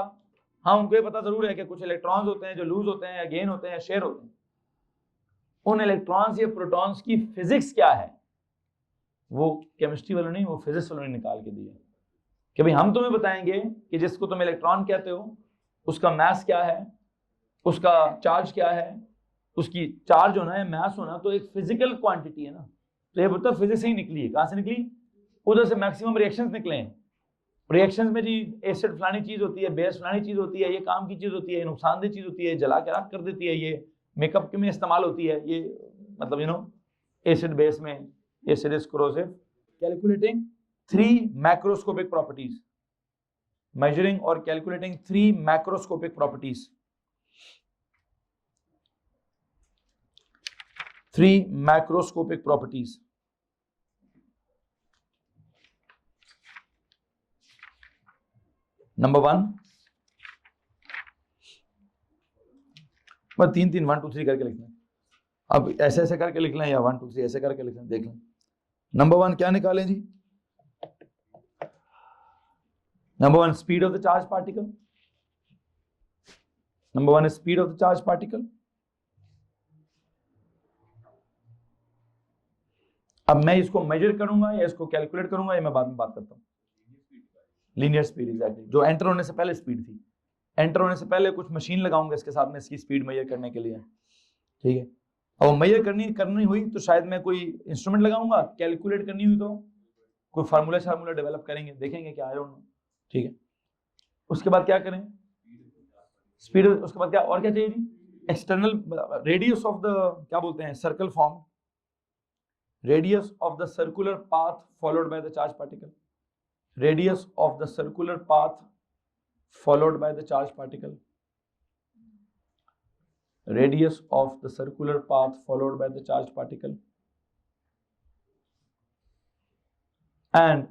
हाँ उनको ये पता जरूर है कि कुछ इलेक्ट्रॉन्स होते हैं जो लूज होते हैं या गेन होते हैं या शेयर होते हैं। उन इलेक्ट्रॉन्स या प्रोटॉन्स की फिजिक्स क्या है वो केमिस्ट्री वालों नहीं, वो फिजिक्स वालों ने निकाल के दी है कि भाई हम तुम्हें बताएंगे कि जिसको तुम इलेक्ट्रॉन कहते हो उसका मास क्या है, उसका चार्ज क्या है। उसकी चार्ज होना है, मास होना तो एक फिजिकल क्वांटिटी है ना। तो ये बोलता फिजिक्स से ही निकली है। कहाँ से निकली? उधर से मैक्सिमम रिएक्शंस निकले हैं। रिएक्शंस में जी एसिड फलानी चीज होती है, बेस फलानी चीज होती है, ये काम की चीज होती है, ये नुकसानदेह चीज होती है, जला के राख कर देती है, ये मेकअप में इस्तेमाल होती है, ये मतलब एसिड बेस में acid is corrosive. Calculating 3 macroscopic properties, measuring or calculating 3 macroscopic properties. 3 macroscopic properties. Number 1, बस 3 1 2 3 करके लिखना है। अब ऐसे ऐसे करके लिख लें या 1 2 3 ऐसे करके लिख लें, देख लें। नंबर 1 क्या निकालें जी? Number 1, speed of the charged particle. Number 1 is speed of the charged particle. अब मैं इसको मेजर करूंगा या इसको कैलकुलेट करूंगा, ये मैं बाद में बात करता हूँ। लीनियर स्पीड, एग्जैक्टली, जो एंटर होने से पहले स्पीड थी। एंटर होने से पहले कुछ मशीन लगाऊंगा इसके साथ में इसकी स्पीड मेजर करने के लिए, ठीक है। अब मेजर करनी हुई तो शायद मैं कोई इंस्ट्रूमेंट लगाऊंगा, कैलकुलेट करनी हुई तो कोई फार्मूला डेवलप करेंगे, देखेंगे क्या है, ठीक है। उसके बाद क्या करें? स्पीड। उसके बाद क्या और क्या चाहिए जी? एक्सटर्नल रेडियस ऑफ द, क्या बोलते हैं, circle form, radius of the circular path followed by the charge particle, radius of the circular path followed by the charge particle, radius of the circular path followed by the charge particle, and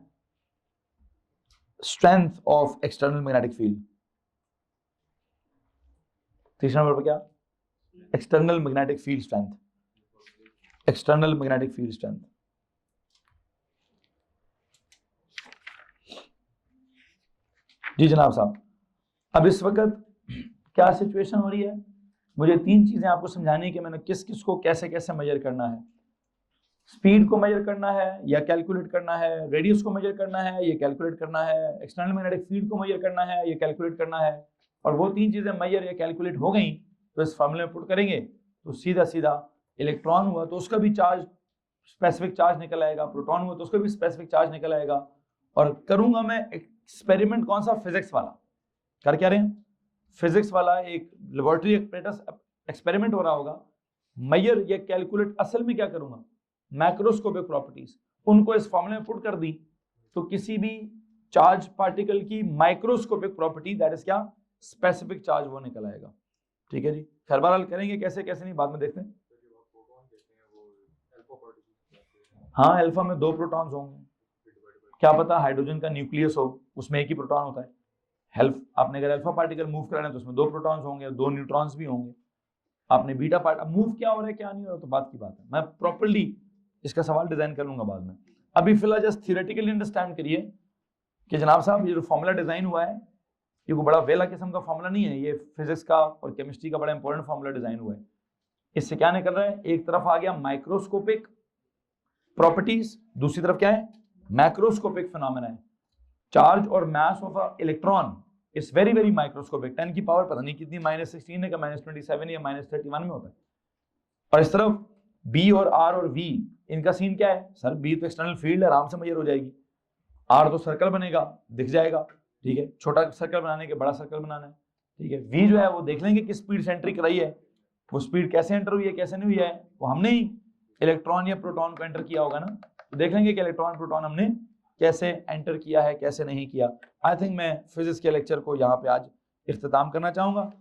strength of external magnetic field. तीसरा number पर क्या? External magnetic field strength. External magnetic field strength. जी जनाब साहब, अब इस वक्त क्या situation हो रही है? मुझे 3 चीजें आपको समझानी है कि मैंने किस किस को कैसे कैसे मेजर करना है। स्पीड को मेजर करना है या कैलकुलेट करना है, रेडियस को मेजर करना है ये कैलकुलेट करना है, एक्सटर्नल मैग्नेटिक फील्ड को मेजर करना है ये कैलकुलेट करना है। और वो 3 चीजें मेजर या कैलकुलेट हो गई तो इस फॉर्मूले में पुट करेंगे तो सीधा सीधा इलेक्ट्रॉन हुआ तो उसका भी चार्ज, स्पेसिफिक चार्ज निकल आएगा, प्रोटॉन हुआ तो उसका भी स्पेसिफिक चार्ज निकल आएगा। और करूंगा मैं एक्सपेरिमेंट कौन सा? फिजिक्स वाला। कर क्या रहे हैं? फिजिक्स वाला एक लेबोरेटरी एक्सपेरिमेंट हो रहा होगा। मेजर या कैलकुलेट असल में क्या करूंगा? मैक्रोस्कोपिक प्रॉपर्टीज, उनको इस फॉर्मूले में पुट कर दी तो किसी भी चार्ज पार्टिकल की माइक्रोस्कोपिक प्रॉपर्टी, दैट इज क्या? स्पेसिफिक चार्ज, वो निकल आएगा। ठीक है जी, खैर बहरहाल करेंगे कैसे कैसे नहीं बाद में देखते हैं। हाँ, अल्फा में 2 प्रोटॉन्स होंगे, क्या पता हाइड्रोजन का न्यूक्लियस हो उसमें एक ही प्रोटॉन होता है। हेल्प आपने अगर अल्फा पार्टिकल मूव कराना है तो उसमें 2 प्रोटॉन्स होंगे, 2 न्यूट्रॉन्स भी होंगे। आपने बीटा पार्ट, अब मूव क्या हो रहा है क्या नहीं हो रहा तो बात की बात है, मैं प्रॉपर्ली इसका सवाल डिजाइन कर लूंगा बाद में। अभी फिलहाल जस्ट थियोरेटिकली अंडरस्टैंड करिए कि जनाब साहब ये जो फॉर्मूला डिजाइन हुआ है ये कोई बड़ा वेला किस्म का फॉर्मूला नहीं है, ये फिजिक्स का और केमिस्ट्री का बड़ा इंपॉर्टेंट फॉर्मूला डिजाइन हुआ है। इससे क्या निकल रहा है? एक तरफ आ गया माइक्रोस्कोपिक प्रॉपर्टीज, दूसरी तरफ क्या है? मैक्रोस्कोपिक फिनोमेना है। चार्ज और mass of a electron it's very very microscopic, 10 की पावर पता नहीं कितनी, -16 है, -27 या -31 में होता है। और इस तरफ बी और आर और वी, इनका सीन क्या है सर? बी तो एक्सटर्नल फील्ड आराम से मेजर हो जाएगी, आर तो सर्कल बनेगा, दिख जाएगा, ठीक है, छोटा सर्कल बनाने के बड़ा सर्कल बनाना है, ठीक है। वी जो है वो देख लेंगे किस स्पीड से एंट्री कराई है, वो स्पीड कैसे एंटर हुई है कैसे नहीं हुई है, वो हमने ही इलेक्ट्रॉन या प्रोटॉन को एंटर किया होगा ना, तो देख लेंगे कि इलेक्ट्रॉन प्रोटॉन हमने कैसे एंटर किया है कैसे नहीं किया। आई थिंक मैं फिजिक्स के लेक्चर को यहाँ पे आज इख्तिताम करना चाहूंगा।